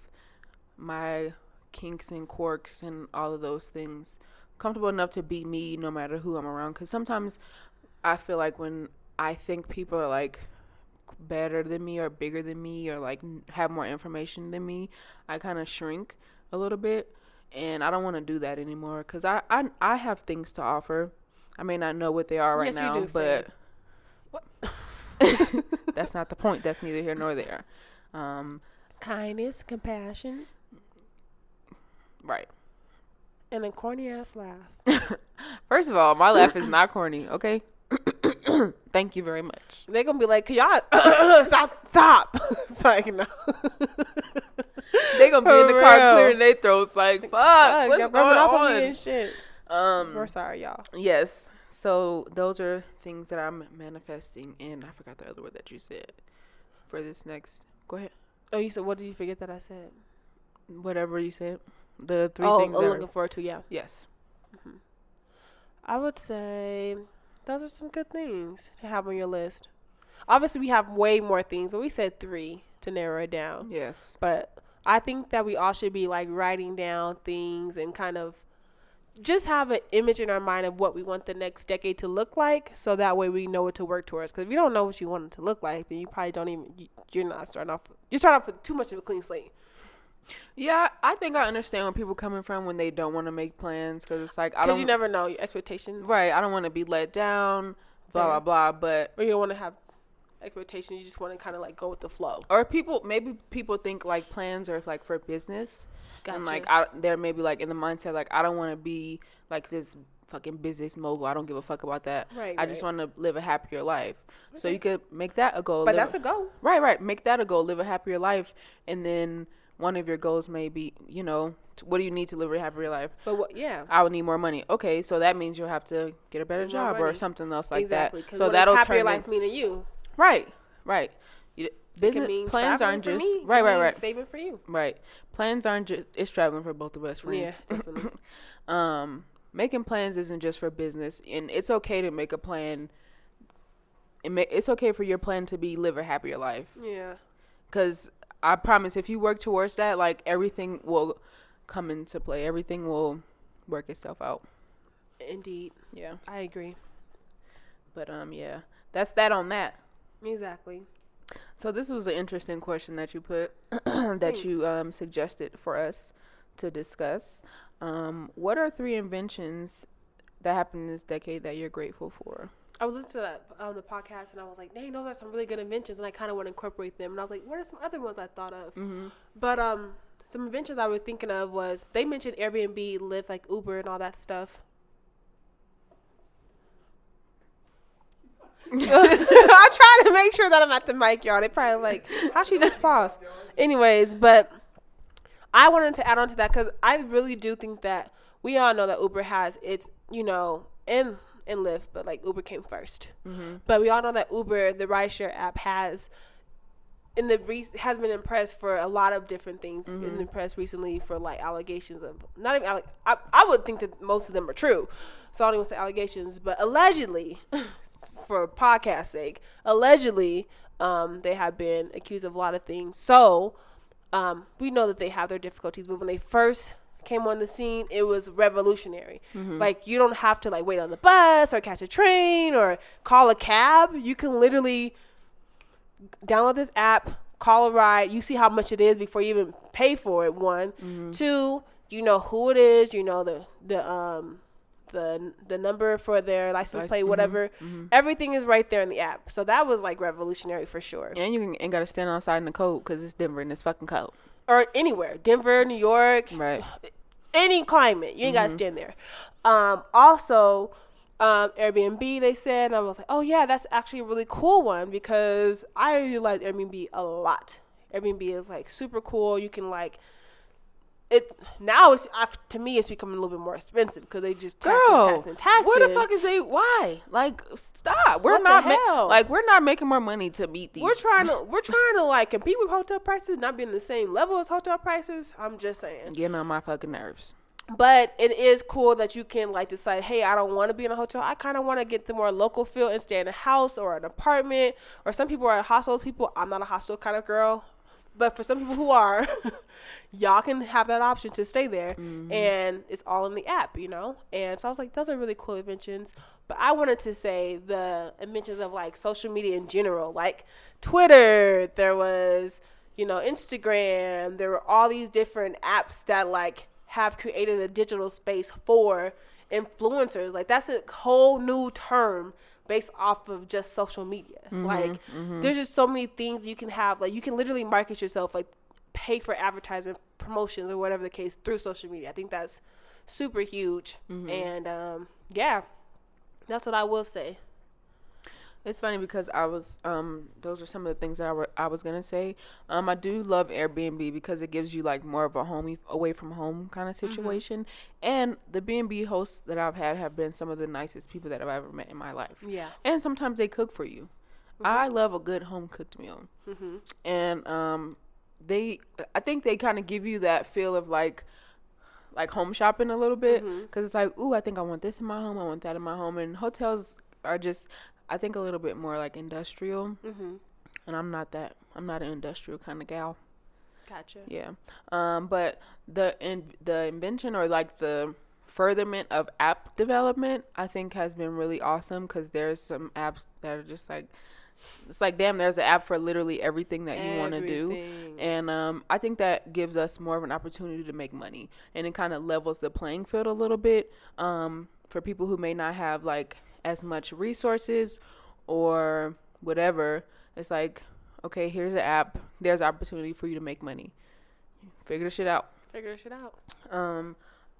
my kinks and quirks and all of those things. Comfortable enough to be me no matter who I'm around. Because sometimes I feel like when I think people are like better than me or bigger than me or like have more information than me, I kind of shrink a little bit. And I don't want to do that anymore because I have things to offer. I may not know what they are right now, you do, but that's not the point. That's neither here nor there. Kindness, compassion, right. and a corny ass laugh. First of all, my laugh is not corny, okay? Thank you very much. They're gonna be like, "Can y'all stop?" It's like, no. They gonna be in the car clearing their throats like, fuck, what's going on? Me and shit. We're sorry, y'all. Yes. So those are things that I'm manifesting, and I forgot the other word that you said for this next. Go ahead. Oh, you said, what did you forget that I said? Whatever you said. The three things. Oh, looking forward to, yeah. Yes. Mm-hmm. I would say those are some good things to have on your list. Obviously, we have way more things, but we said 3 to narrow it down. Yes. But I think that we all should be like writing down things and kind of just have an image in our mind of what we want the next decade to look like, so that way we know what to work towards. Because if you don't know what you want it to look like, then you probably don't even, you're starting off with too much of a clean slate. Yeah, I think I understand where people coming from when they don't want to make plans, because it's like, because you never know your expectations. Right. I don't want to be let down, blah, blah, blah. But or you don't want to have expectations. You just want to kind of like go with the flow. Or maybe people think like plans are like for business. Gotcha. And like they're maybe like in the mindset like, I don't want to be like this fucking business mogul. I don't give a fuck about that. Right. I just want to live a happier life. Okay. So you could make that a goal. But that's a goal. Right. Make that a goal. Live a happier life. And then one of your goals may be, what do you need to live a happier life? But yeah. I would need more money. Okay, so that means you'll have to get a better job or something else like exactly, that. So that'll happier life mean to you. Right. Business plans aren't just right. Saving for you. Right. Plans aren't just, it's traveling for both of us, friend. Yeah, definitely. Making plans isn't just for business, and it's okay to make a plan. It's okay for your plan to be live a happier life. Yeah. Because I promise, if you work towards that, like everything will come into play. Everything will work itself out. Indeed. Yeah. I agree. But yeah, that's that on that. Exactly. So this was an interesting question that you put, that you suggested for us to discuss. What are 3 inventions that happened in this decade that you're grateful for? I was listening to that on the podcast, and I was like, dang, those are some really good inventions, and I kind of want to incorporate them. And I was like, what are some other ones I thought of? Mm-hmm. But some inventions I was thinking of was, they mentioned Airbnb, Lyft, like Uber and all that stuff. I'm trying to make sure that I'm at the mic, y'all. They probably like, how she just paused? Anyways, but I wanted to add on to that because I really do think that we all know that Uber has its, and Lyft, but like Uber came first. Mm-hmm. But we all know that Uber, the rideshare app, has been impressed for a lot of different things. Mm-hmm. Been impressed recently for like allegations of not even I would think that most of them are true, so I don't even say allegations, but allegedly. For podcast sake, allegedly, they have been accused of a lot of things. So, we know that they have their difficulties, but when they first came on the scene, it was revolutionary. Mm-hmm. Like, you don't have to like wait on the bus or catch a train or call a cab. You can literally download this app, call a ride. You see how much it is before you even pay for it. 1, mm-hmm. 2, you know who it is. You know the number for their license plate, whatever. Mm-hmm. Everything is right there in the app. So that was like revolutionary for sure. And you ain't got to stand outside in the cold because it's Denver and it's fucking cold. Or anywhere. Denver, New York. Right. Any climate. You ain't got to stand there. Also, Airbnb, they said. And I was like, oh, yeah, that's actually a really cool one because I utilize Airbnb a lot. Airbnb is like super cool. You can like... to me it's becoming a little bit more expensive because they just tax and tax. Where the fuck is they? Why? Like, stop. We're not making more money to meet these. We're trying to like compete with hotel prices, not being the same level as hotel prices. I'm just saying. Getting on my fucking nerves. But it is cool that you can like decide, hey, I don't want to be in a hotel. I kind of want to get the more local feel and stay in a house or an apartment. Or some people are hostels. I'm not a hostel kind of girl. But for some people who are, y'all can have that option to stay there. Mm-hmm. And it's all in the app, you know? And so I was like, those are really cool inventions. But I wanted to say the inventions of like social media in general. Like Twitter, there was, you know, Instagram. There were all these different apps that like have created a digital space for influencers. Like that's a whole new term based off of just social media. Like there's just so many things you can have. Like you can literally market yourself, like pay for advertisement promotions or whatever the case through social media. I think that's super huge. And yeah, that's what I will say. It's funny because I was, those are some of the things that I was going to say. I do love Airbnb because it gives you like more of a away from home kind of situation. And the B&B hosts that I've had have been some of the nicest people that I've ever met in my life. Yeah. And sometimes they cook for you. I love a good home cooked meal. And I think they kind of give you that feel of like home shopping a little bit. Because it's like, ooh, I think I want this in my home. I want that in my home. And hotels are just, I think, a little bit more like industrial, and I'm not an industrial kind of gal. Gotcha. Yeah. But the invention or like the furtherment of app development, I think has been really awesome because there's some apps that are just like, it's like, damn, there's an app for literally everything that you want to do. And I think that gives us more of an opportunity to make money, and it kind of levels the playing field a little bit for people who may not have like as much resources or whatever. It's like, okay, here's an app, there's opportunity for you to make money. Figure this shit out.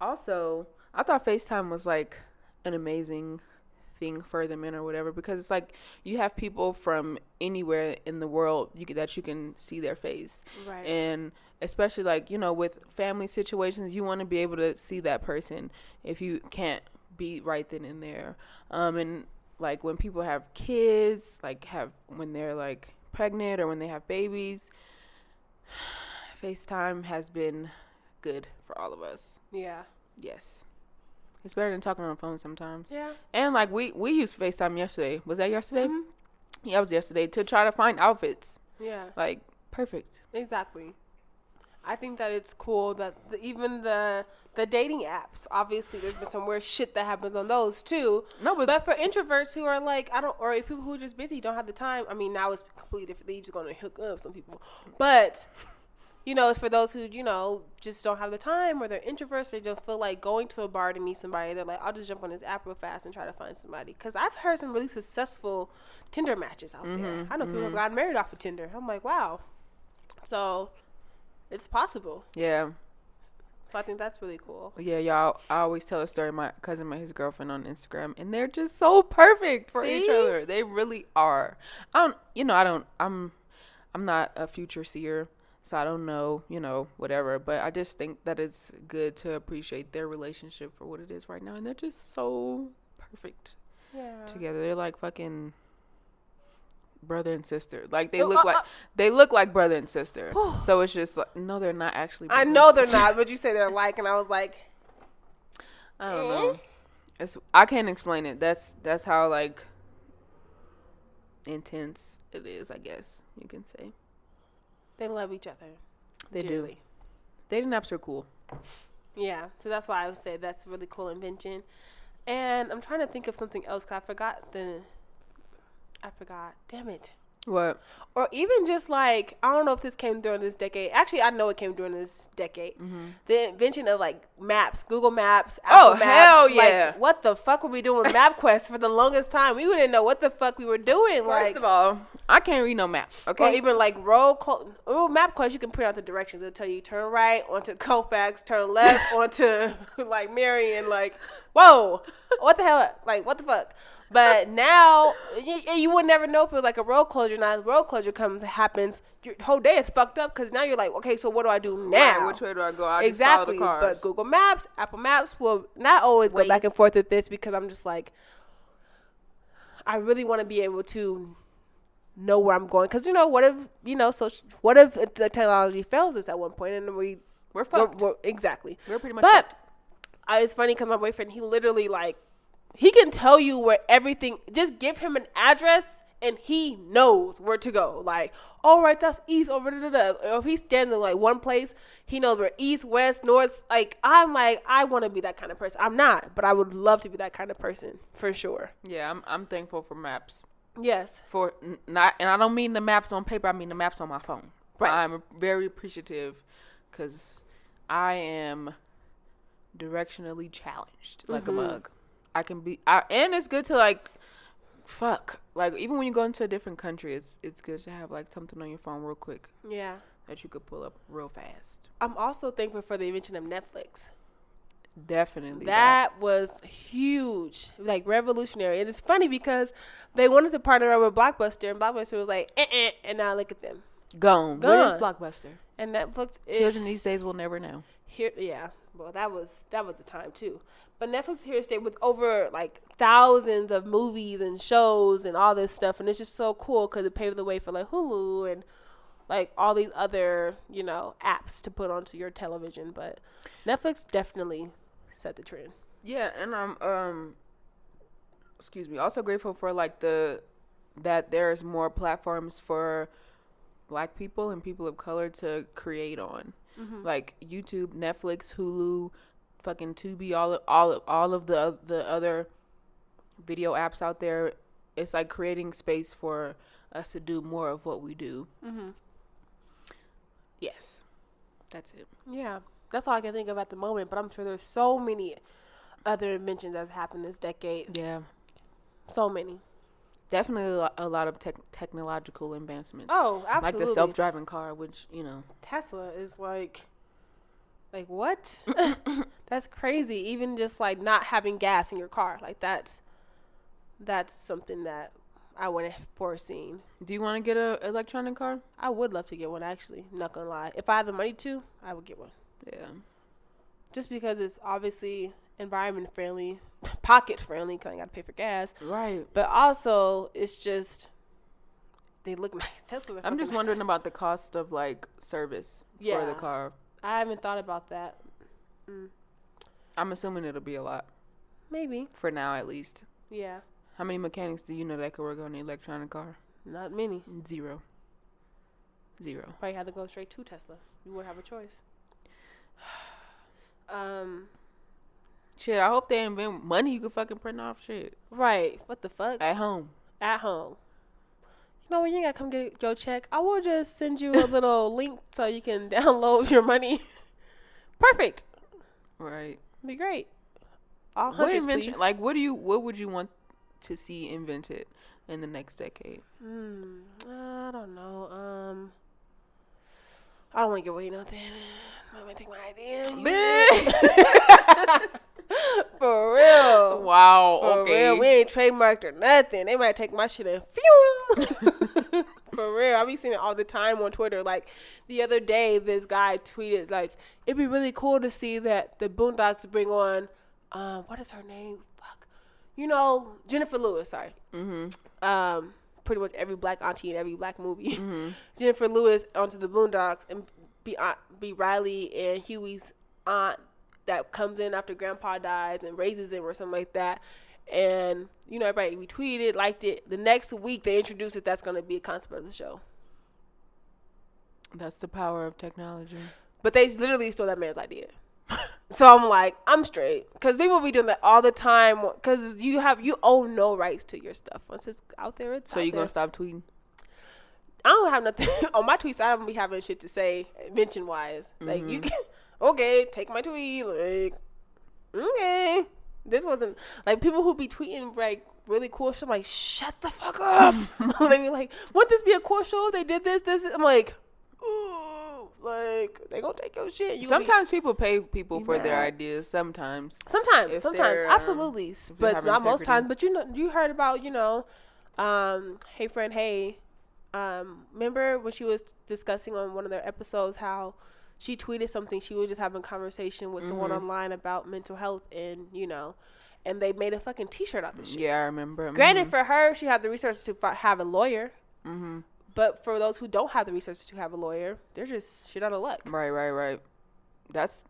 Also, I thought FaceTime was like an amazing thing for the men or whatever, because it's like you have people from anywhere in the world that you can see their face. Right. And especially like, you know, with family situations, you want to be able to see that person if you can't be right then and there. And like when people have kids, like when they're like pregnant or when they have babies, FaceTime has been good for all of us. Yeah. Yes. It's better than talking on the phone sometimes. Yeah. And like we used FaceTime yesterday. Was that yesterday? Yeah, it was yesterday, to try to find outfits. Yeah. Like perfect. Exactly. I think that it's cool that even the dating apps, obviously there's been some weird shit that happens on those too. No, but for introverts who are like, or people who are just busy, don't have the time. I mean, now it's completely different. They just going to hook up some people. But, you know, for those who, you know, just don't have the time, or they're introverts, they don't feel like going to a bar to meet somebody. They're like, I'll just jump on this app real fast and try to find somebody. Because I've heard some really successful Tinder matches out there. I know people have gotten married off of Tinder. I'm like, wow. So it's possible. Yeah. So I think that's really cool. Yeah, y'all. I always tell a story. My cousin met his girlfriend on Instagram, and they're just so perfect for each other. They really are. I'm not a future seer, so I don't know, you know, whatever. But I just think that it's good to appreciate their relationship for what it is right now, and they're just so perfect. Yeah. Together, they're like fucking brother and sister. Like they look like brother and sister. So it's just like, no, they're not actually brother. I know they're not, but you say they're like, and I was like, I don't know. I can't explain it. That's how like intense it is, I guess you can say. They love each other. They dearly. Do. Dating apps are cool. Yeah, so that's why I would say that's a really cool invention. And I'm trying to think of something else, because I forgot. Damn it. What? Or even just like, I don't know if this came during this decade. Actually, I know it came during this decade. The invention of like maps, Google Maps, Apple Maps. Hell yeah. Like, what the fuck were we doing with MapQuest for the longest time? We didn't know what the fuck we were doing. First of all, I can't read no map. Okay. Or even like MapQuest, you can print out the directions. It'll tell you turn right onto Colfax, turn left onto like Marion. Like, whoa, what the hell? Like, what the fuck? But now, you would never know if it was like a road closure. Now, the road closure happens, your whole day is fucked up, because now you're like, okay, so what do I do now? Right, which way do I go? I exactly. Just follow the cars. But Google Maps, Apple Maps will not always go back and forth with this, because I'm just like, I really want to be able to know where I'm going. Because, you know, what if the technology fails us at one point, and we're fucked. Exactly. We're pretty much fucked. it's funny because my boyfriend, he literally like, he can tell you where everything, just give him an address and he knows where to go. Like, all right, that's east over da. Or if he stands in like one place, he knows where east, west, north. Like, I'm like, I want to be that kind of person. I'm not, but I would love to be that kind of person for sure. Yeah, I'm thankful for maps. Yes. For not, and I don't mean the maps on paper. I mean the maps on my phone. Right. I'm very appreciative because I am directionally challenged like a mug. I can be, and it's good to like, like even when you go into a different country, it's good to have like something on your phone real quick. Yeah. That you could pull up real fast. I'm also thankful for the invention of Netflix. Definitely. That was huge, like revolutionary. And it's funny because they wanted to partner up with Blockbuster, and Blockbuster was like, and now look at them. Gone. What is Blockbuster? And Netflix is... Children these days will never know. Here, yeah. Well, that was the time, too. But Netflix here to stay with over, like, thousands of movies and shows and all this stuff. And it's just so cool because it paved the way for, like, Hulu and, like, all these other, you know, apps to put onto your television. But Netflix definitely set the trend. Yeah, and I'm, also grateful for, like, that there's more platforms for Black people and people of color to create on. Like YouTube, Netflix, Hulu, fucking Tubi, all of the other video apps out there. It's like creating space for us to do more of what we do. Yes, that's it. Yeah, that's all I can think of at the moment. But I'm sure there's so many other inventions that have happened this decade. Yeah, so many. Definitely a lot of technological advancements. Oh, absolutely. Like the self-driving car, which, you know. Tesla is like what? That's crazy. Even just like not having gas in your car. Like that's something that I wouldn't have foreseen. Do you want to get an electronic car? I would love to get one, actually. Not gonna lie. If I had the money to, I would get one. Yeah. Just because it's obviously environment friendly, pocket friendly, because I got to pay for gas. Right. But also, it's just, they look nice. Tesla. I'm just wondering about the cost of like service for the car. I haven't thought about that. I'm assuming it'll be a lot. Maybe. For now, at least. Yeah. How many mechanics do you know that could work on an electronic car? Not many. Zero. Probably had to go straight to Tesla. You wouldn't have a choice. Shit, I hope they invent money you can fucking print off shit. Right. What the fuck? At home. You know what? You ain't got to come get your check. I will just send you a little link so you can download your money. Perfect. Right. Be great. All hundreds, please. Like, what would you want to see invented in the next decade? I don't know. I don't want to give away nothing. I'm going to take my idea. For real. Wow. For okay. real. We ain't trademarked or nothing. They might take my shit and phew. For real. I be seeing it all the time on Twitter. Like, the other day, this guy tweeted, like, it'd be really cool to see that the Boondocks bring on, what is her name? Fuck. You know, Jennifer Lewis, sorry. Pretty much every Black auntie in every Black movie. Jennifer Lewis onto the Boondocks and be Riley and Huey's aunt that comes in after Grandpa dies and raises him or something like that. And, you know, everybody retweeted, liked it. The next week, they introduced it. That's going to be a concept of the show. That's the power of technology. But they literally stole that man's idea. So I'm like, I'm straight. Because people be doing that all the time. Because you own no rights to your stuff. Once it's out there, it's so out you there. going to stop tweeting? I don't have nothing. On my tweets, I don't be having shit to say, mention-wise. Like, you can, okay, take my tweet. Like, okay. This wasn't, like, people who be tweeting, like, really cool shit. I'm like, shut the fuck up. They be like, wouldn't this be a cool show? They did this. I'm like, ooh. Like, they gonna take your shit. Sometimes people pay people for their ideas. Sometimes. Absolutely. But not most times. But, you heard about, Hey Friend, Hey. Remember when she was discussing on one of their episodes how she tweeted something, she was just having a conversation with someone online about mental health and, and they made a fucking t-shirt out of this shit. Yeah, I remember. Granted, for her, she had the resources to have a lawyer. But for those who don't have the resources to have a lawyer, they're just shit out of luck. Right. That's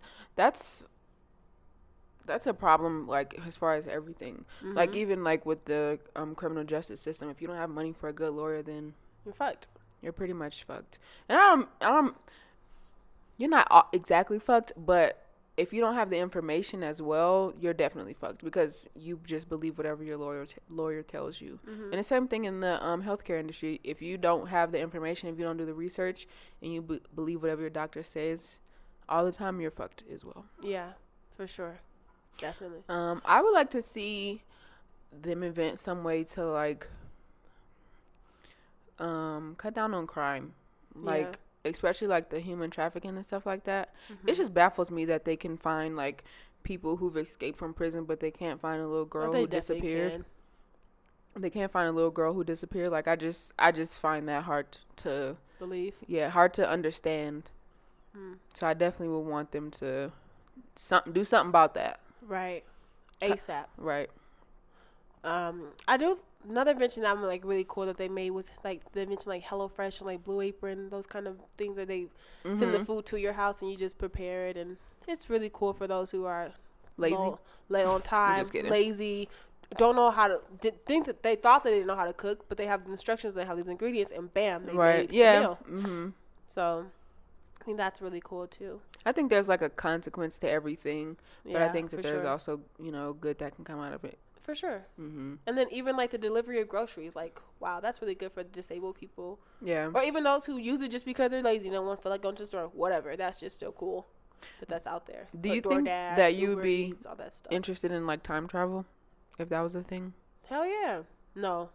That's a problem, like, as far as everything. Like, even, like, with the criminal justice system, if you don't have money for a good lawyer, then you're fucked. You're pretty much fucked. And you're not exactly fucked, but if you don't have the information as well, you're definitely fucked because you just believe whatever your lawyer tells you. And the same thing in the healthcare industry. If you don't have the information, if you don't do the research, and you believe whatever your doctor says all the time, you're fucked as well. Yeah, for sure. Definitely. I would like to see them invent some way to, like, cut down on crime. Like, especially, like, the human trafficking and stuff like that. It just baffles me that they can find, like, people who've escaped from prison, but they can't find a little girl who disappeared. They can't find a little girl who disappeared. Like, I just find that hard to believe. Yeah, hard to understand. So I definitely would want them to do something about that. Right. ASAP. Right. I do another invention that I'm like really cool that they made was like they mentioned like HelloFresh and like Blue Apron, those kind of things where they send the food to your house and you just prepare it, and it's really cool for those who are lazy, lay on time, lazy, don't know how to think that they thought they didn't know how to cook, but they have the instructions, they have these ingredients, and bam, they made the meal. So I think that's really cool too. I think there's like a consequence to everything, but I think that there's also, you know, good that can come out of it. For sure. And then even like the delivery of groceries, like, wow, that's really good for disabled people. Yeah. Or even those who use it just because they're lazy and don't want to feel like going to the store, whatever. That's just still cool that that's out there. Do you think that you would be interested in like time travel if that was a thing? Hell yeah. No.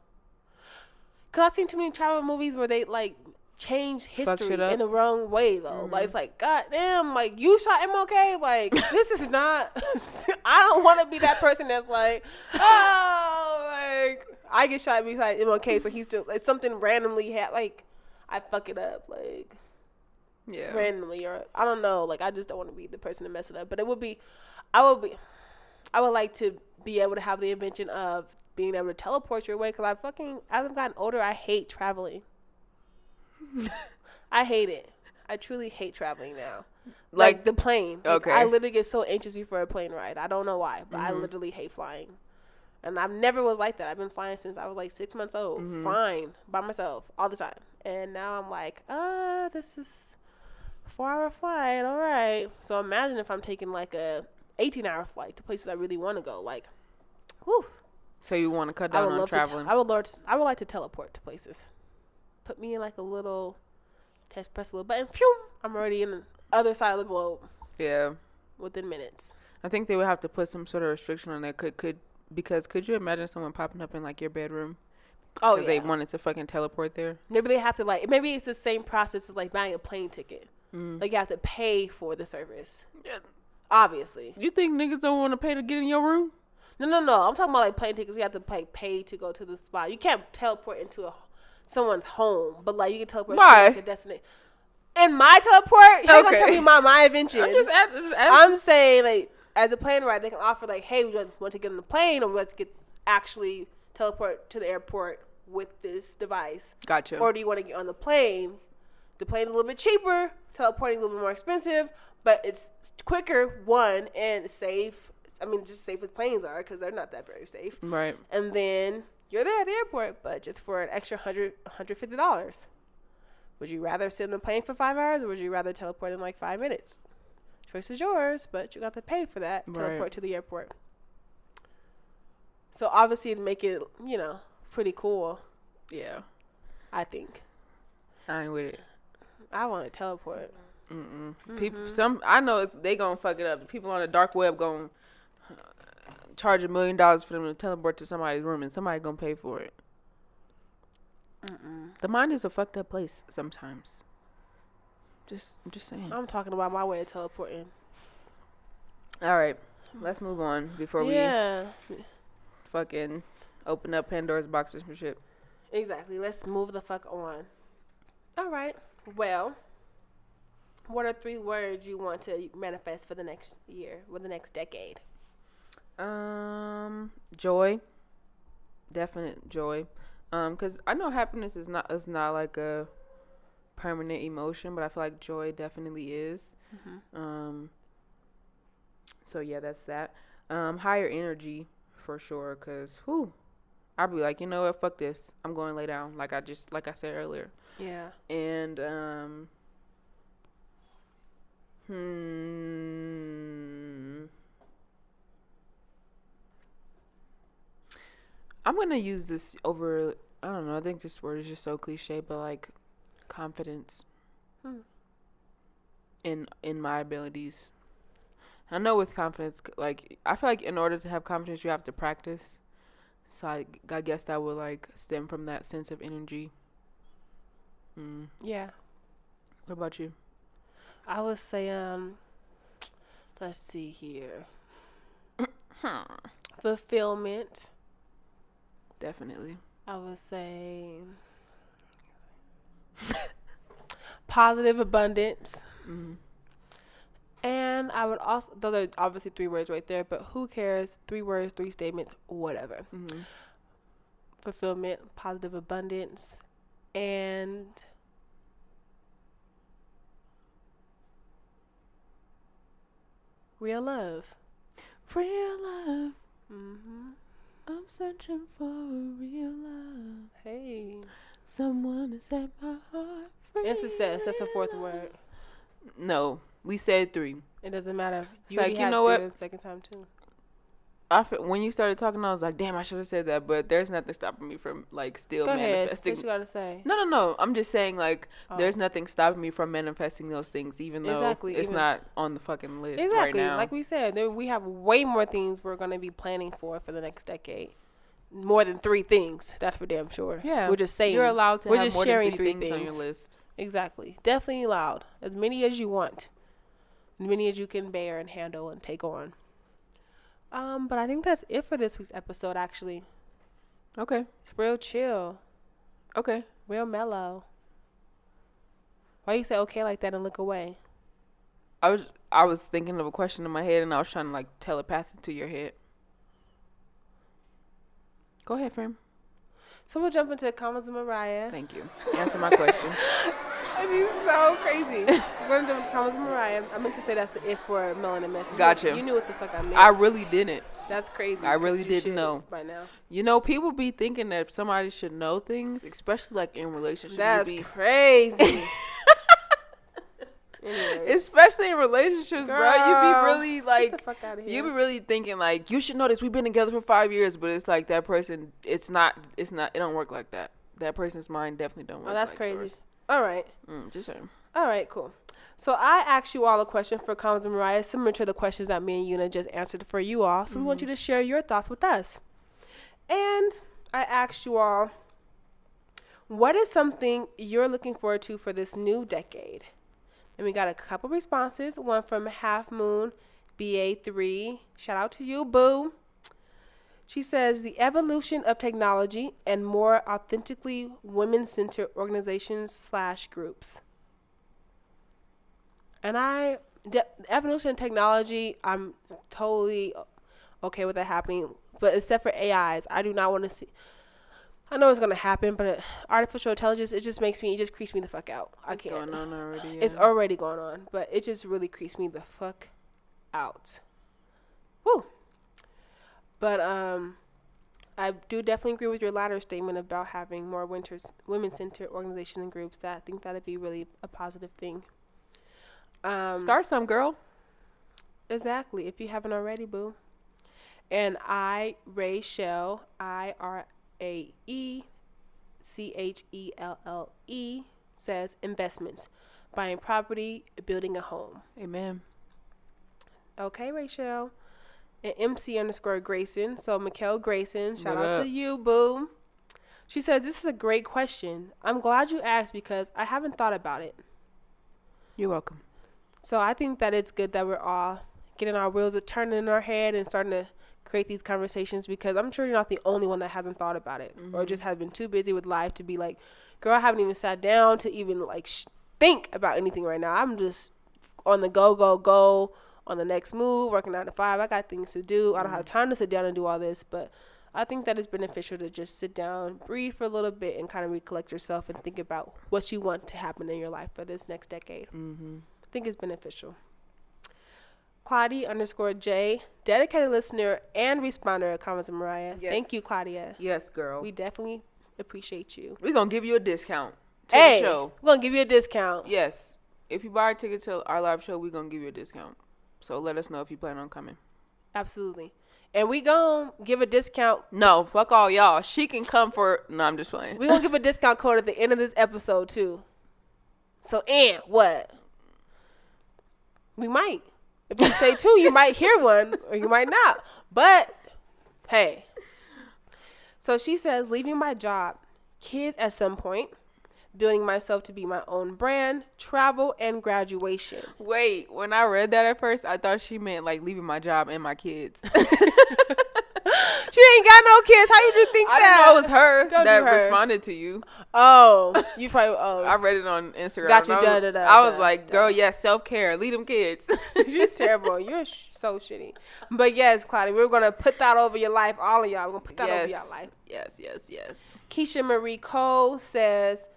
Because I've seen too many travel movies where they like change history in the wrong way though. Like, it's like, god damn, like, you shot MLK, like, this is not I don't want to be that person that's like, oh, like, I get shot beside MLK, so he's still like something randomly like I fuck it up, like, randomly, or I don't know, like, I just don't want to be the person to mess it up. But I would like to be able to have the invention of being able to teleport your way, because as I've gotten older, I hate traveling. I hate it. I truly hate traveling now. Like the plane. Like, I literally get so anxious before a plane ride. I don't know why, but I literally hate flying. And I never was like that. I've been flying since I was like 6 months old. Flying by myself all the time. And now I'm like, this is a 4-hour flight. All right. So imagine if I'm taking like a 18-hour flight to places I really want to go. Like, whew. So you want to cut down on traveling? I would like to teleport to places. Put me in like a little test, press a little button, phew, I'm already in the other side of the globe. Yeah. Within minutes. I think they would have to put some sort of restriction on that. Because could you imagine someone popping up in like your bedroom? Oh, yeah. They wanted to fucking teleport there. Maybe they have to maybe it's the same process as like buying a plane ticket. Like you have to pay for the service. Yeah. Obviously. You think niggas don't want to pay to get in your room? No. I'm talking about like plane tickets. You have to pay to go to the spot. You can't teleport into someone's home, but like you can teleport to like a destination. And my teleport, you're gonna tell me my invention. I'm saying like as a plane ride, they can offer like, hey, we want to get on the plane, or we want to actually teleport to the airport with this device. Gotcha. Or do you want to get on the plane? The plane's a little bit cheaper, teleporting a little bit more expensive, but it's quicker, one, and safe. I mean, just safe as planes are, because they're not that very safe. Right. And then you're there at the airport, but just for an extra $150. Would you rather sit on the plane for 5 hours, or would you rather teleport in like 5 minutes? Choice is yours, but you got to pay for that teleport to the airport. So obviously, to make it, pretty cool. Yeah. I think. I ain't with it. I want to teleport. People, I know they gonna fuck it up. People on the dark web gonna charge $1 million for them to teleport to somebody's room, and somebody gonna pay for it. The mind is a fucked up place sometimes. I'm just saying. I'm talking about my way of teleporting. All right, let's move on before we fucking open up Pandora's box or some shit. Exactly. Let's move the fuck on. All right. Well, what are 3 words you want to manifest for the next year or the next decade? Joy. Definite joy. Because I know happiness is not like a permanent emotion, but I feel like joy definitely is. So yeah, that's that. Higher energy for sure, cause I'll be like, you know what, fuck this, I'm going to lay down, like I said earlier. Yeah. And I'm gonna use this over. I don't know. I think this word is just so cliche, but like confidence in my abilities. I know with confidence, like I feel like in order to have confidence, you have to practice. So I guess that would like stem from that sense of energy. Yeah. What about you? I would say, let's see here. Fulfillment. Definitely. I would say positive abundance. And I would also, those are obviously 3 words right there, but who cares? 3 words, 3 statements, whatever. Fulfillment, positive abundance, and real love. Real love. I'm searching for a real love. Hey. Someone to set my heart free. And success. That's a 4th word. No, we said 3. It doesn't matter. It's like, you know what? The second time too. When you started talking, I was like, damn, I should have said that. But there's nothing stopping me from like still Go ahead. manifesting. What you gotta say? No. I'm just saying like there's nothing stopping me from manifesting those things, even though it's not on the fucking list right now. Like we said, we have way more things we're gonna be planning for the next decade. More than 3 things. That's for damn sure. Yeah, we're just saying you're allowed to have more than 3 things on your list. Exactly. Definitely allowed. As many as you want. As many as you can bear and handle and take on. But I think that's it for this week's episode, actually. Okay. It's real chill. Okay. Real mellow. Why you say okay like that and look away? I was thinking of a question in my head and I was trying to like telepath it to your head. Go ahead, Fram. So we'll jump into Convos with Mariah. Thank you. Answer my question. She's so crazy. We're going to jump into Convos with Mariah. I meant to say that's the if for Melanin message. Gotcha. You knew what the fuck I meant. I really didn't. That's crazy. I really didn't know. By now. You know, people be thinking that somebody should know things, especially like in relationships. That's crazy. Anyways. Especially in relationships, Girl, bro. You be really like, get the fuck outta here. you be really thinking like, you should know this. We've been together for 5 years, but it's like that person. It don't work like that. That person's mind definitely don't work. Oh, that's like crazy. yours. All right. Just saying. All right, cool. So I asked you all a question for Convos with Mariah, similar to the questions that me and Yuna just answered for you all. So we want you to share your thoughts with us. And I asked you all, what is something you're looking forward to for this new decade? And we got a couple responses. One from Half Moon BA3. Shout out to you, boo. She says the evolution of technology and more authentically women-centered organizations / groups. And the evolution of technology, I'm totally okay with that happening. But except for AIs, I do not want to see. I know it's going to happen, but artificial intelligence, it just creeps me the fuck out. I can't. It's going on already. Yeah. It's already going on, but it just really creeps me the fuck out. Woo. But I do definitely agree with your latter statement about having more women-centered organizations and groups. That I think that'd be really a positive thing. Start some, girl. Exactly. If you haven't already, boo. And Rachelle, IRAECHELLE says investments, buying property, building a home. Amen. Okay, Rachel. And MC_Grayson. So Mikkel Grayson, shout out to you, boo. She says, this is a great question. I'm glad you asked because I haven't thought about it. You're welcome. So I think that it's good that we're all getting our wheels turning in our head and starting to create these conversations, because I'm sure you're not the only one that hasn't thought about it or just has been too busy with life to be like, girl, I haven't even sat down to even like think about anything right now. I'm just on the go on the next move, working 9 to 5. I got things to do. I don't have time to sit down and do all this, but I think that it's beneficial to just sit down, breathe for a little bit, and kind of recollect yourself and think about what you want to happen in your life for this next decade. I think it's beneficial. Claudia_J, dedicated listener and responder at Convos and Mariah. Yes. Thank you, Claudia. Yes, girl. We definitely appreciate you. We're going to give you a discount to the show. We're going to give you a discount. Yes. If you buy a ticket to our live show, we're going to give you a discount. So let us know if you plan on coming. Absolutely. And we going to give a discount. No, fuck all y'all. She can come for... No, I'm just playing. We're going to give a discount code at the end of this episode, too. So, and what? We might. If you stay tuned, you might hear one or you might not. But, hey. So she says, leaving my job, kids at some point, building myself to be my own brand, travel, and graduation. Wait, when I read that at first, I thought she meant like leaving my job and my kids. She ain't got no kids. How you think I that? didn't know it was her Don't that do her. responded to you. Oh, you probably. Oh, I read it on Instagram. got you. I was like, girl, yes, self-care. Lead them kids. She's terrible. You're so shitty. But yes, Claudia, we're gonna put that over your life. All of y'all, we're gonna put that over your life. Yes. Keisha Marie Cole says,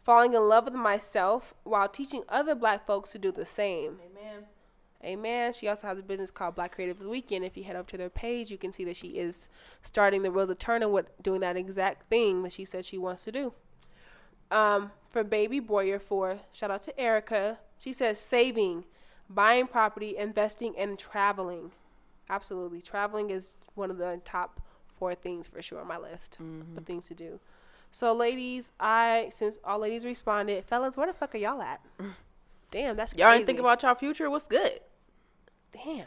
falling in love with myself while teaching other Black folks to do the same. Amen. She also has a business called Black Creative Weekend. If you head up to their page, you can see that she is starting the wheels of turning with doing that exact thing that she says she wants to do. For Baby Boyer 4, shout out to Erica. She says saving, buying property, investing, and traveling. Absolutely. Traveling is one of the top 4 things for sure on my list of things to do. So ladies, since all ladies responded, fellas, where the fuck are y'all at? Damn, that's crazy. Y'all ain't thinking about y'all future? What's good? Damn,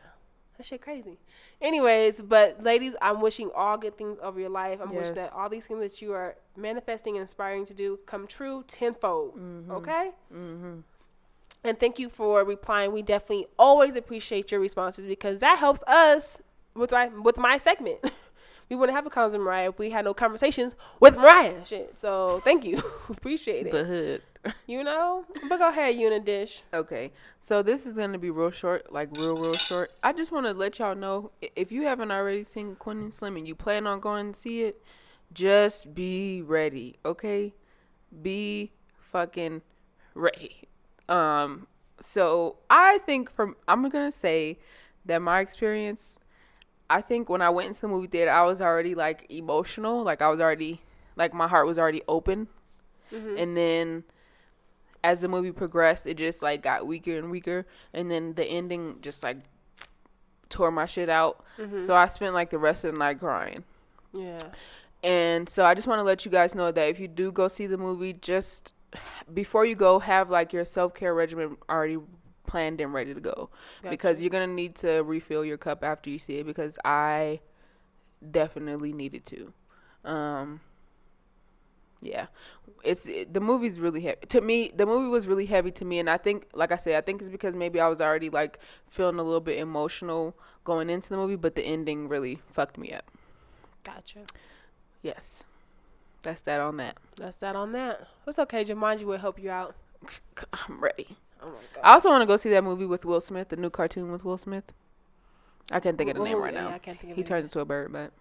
that shit crazy. Anyways, but ladies, I'm wishing all good things over your life. I'm wishing that all these things that you are manifesting and aspiring to do come true tenfold. Okay? And thank you for replying. We definitely always appreciate your responses because that helps us with my segment. We wouldn't have a Convos with Mariah if we had no conversations with Mariah. Shit. So thank you. Appreciate it. The hood. You know? But go ahead, you in a dish. Okay. So this is going to be real short, like real short. I just want to let y'all know, if you haven't already seen Quinn and Slim and you plan on going to see it, just be ready, okay? Be fucking ready. So I think I'm going to say that my experience, I think when I went into the movie theater, I was already like emotional. Like I was already, like my heart was already open. And then as the movie progressed, it just like got weaker and weaker. And then the ending just like tore my shit out. So I spent like the rest of the night crying. Yeah. And so I just want to let you guys know that if you do go see the movie, just before you go, have like your self-care regimen already planned and ready to go. Gotcha. Because you're going to need to refill your cup after you see it, because I definitely needed to. Yeah, the movie's really heavy to me. The movie was really heavy to me, and I think, like I said, I think it's because maybe I was already like feeling a little bit emotional going into the movie, but the ending really fucked me up. Gotcha. Yes, that's that on that. It's okay. Jumanji will help you out. I'm ready. Oh my God. I also want to go see that movie with Will Smith, the new cartoon with Will Smith. I can't think of the name right now. I can't think of He it. turns into a bird, but.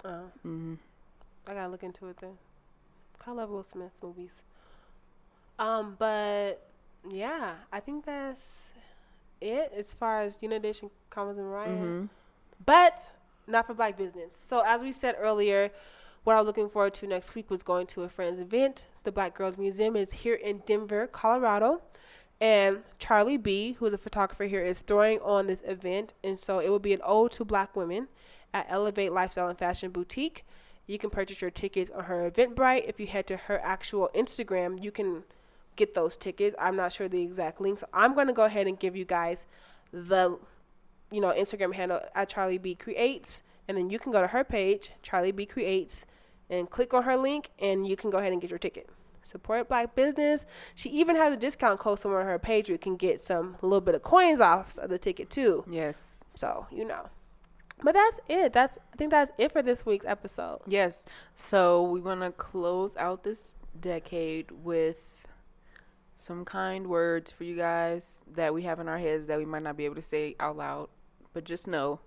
I gotta look into it then. I love Will Smith's movies. But yeah, I think that's it as far as Unidition, Convos and Mariah. But not for Black business. So as we said earlier, what I was looking forward to next week was going to a friend's event. The Black Girls Museum is here in Denver, Colorado. And Charlie B, who is a photographer here, is throwing on this event. And so it will be an ode to Black women at Elevate Lifestyle and Fashion Boutique. You can purchase your tickets on her Eventbrite. If you head to her actual Instagram, you can get those tickets. I'm not sure the exact link. So I'm going to go ahead and give you guys the, Instagram handle at Charlie B Creates. And then you can go to her page, Charlie B Creates, and click on her link, and you can go ahead and get your ticket. Support Black business. She even has a discount code somewhere on her page where you can get a little bit of coins off of the ticket too. Yes. So, But that's it. I think that's it for this week's episode. Yes. So we want to close out this decade with some kind words for you guys that we have in our heads that we might not be able to say out loud. But just know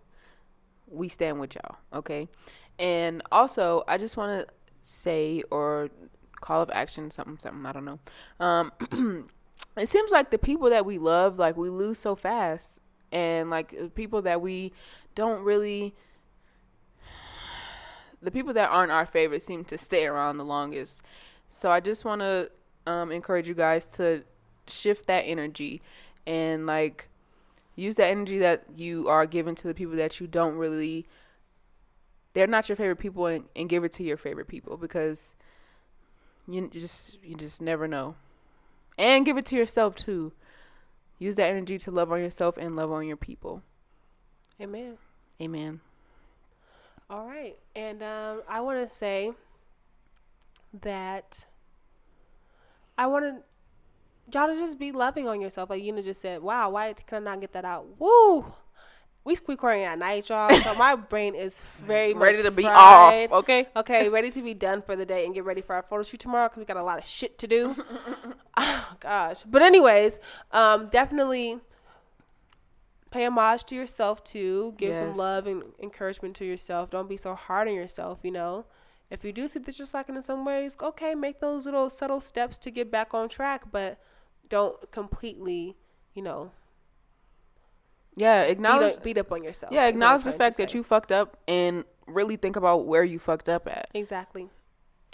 we stand with y'all, okay? And also, I just want to say, or call of action, something, I don't know. it seems like the people that we love, like, we lose so fast. And, like, people that we don't really, the people that aren't our favorite seem to stay around the longest. So I just want to encourage you guys to shift that energy and, like, use that energy that you are giving to the people that you don't really, they're not your favorite people, and give it to your favorite people, because you just never know. And give it to yourself too. Use that energy to love on yourself and love on your people. Amen. Amen. All right. And I want to say that I want y'all to just be loving on yourself. Like Yuna just said, wow, why can I not get that out? Woo! We recording at night, y'all. So my brain is very much ready to be fried. off, okay? Okay, ready to be done for the day and get ready for our photo shoot tomorrow because we got a lot of shit to do. Oh, gosh. But anyways, definitely pay homage to yourself, too. Give some love and encouragement to yourself. Don't be so hard on yourself, you know. If you do see that you're slacking in some ways, okay, make those little subtle steps to get back on track, but don't completely, you know, acknowledge, beat up on yourself. Yeah, acknowledge the fact that you fucked up and really think about where you fucked up at. Exactly.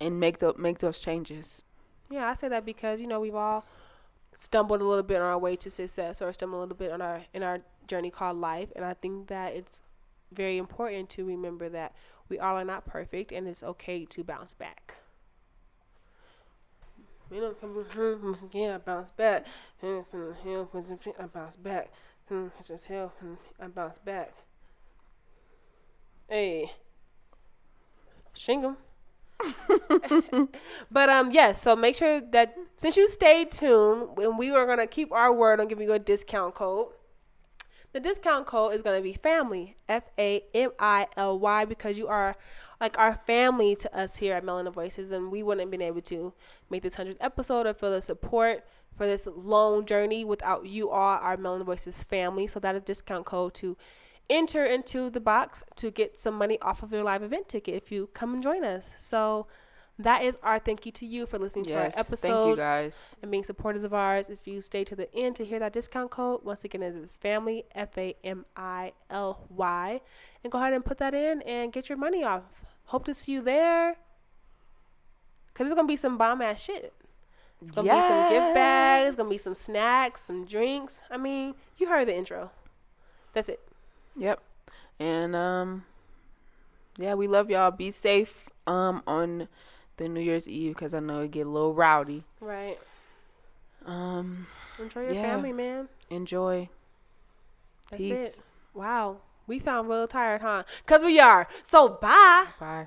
And make those changes. Yeah, I say that because, you know, we've all stumbled a little bit on our way to success, or stumbled a little bit in our journey called life. And I think that it's very important to remember that we all are not perfect, and it's okay to bounce back. You know, yeah, I bounce back. I bounce back. It's just hell. I bounce back. Hey, shing 'em. But yes, so make sure that since you stayed tuned, when we were gonna keep our word on giving you a discount code. The discount code is gonna be family, FAMILY, because you are like our family to us here at Melanin Voices, and we wouldn't have been able to make this 100th episode or feel the support for this long journey without you all, our Melanin Voices family. So that is discount code to enter into the box to get some money off of your live event ticket if you come and join us. So that is our thank you to you for listening to our episodes. Thank you guys. And being supporters of ours. If you stay to the end to hear that discount code, once again, it is family, FAMILY. And go ahead and put that in and get your money off. Hope to see you there. Because there's going to be some bomb ass shit. It's going to be some gift bags. It's going to be some snacks, some drinks. I mean, you heard the intro. That's it. Yep. And, yeah, we love y'all. Be safe on the New Year's Eve, because I know it get a little rowdy. Right. Enjoy your family, man. Enjoy. That's Peace. it. Wow. We found real tired, huh? Because we are. So, bye. Bye.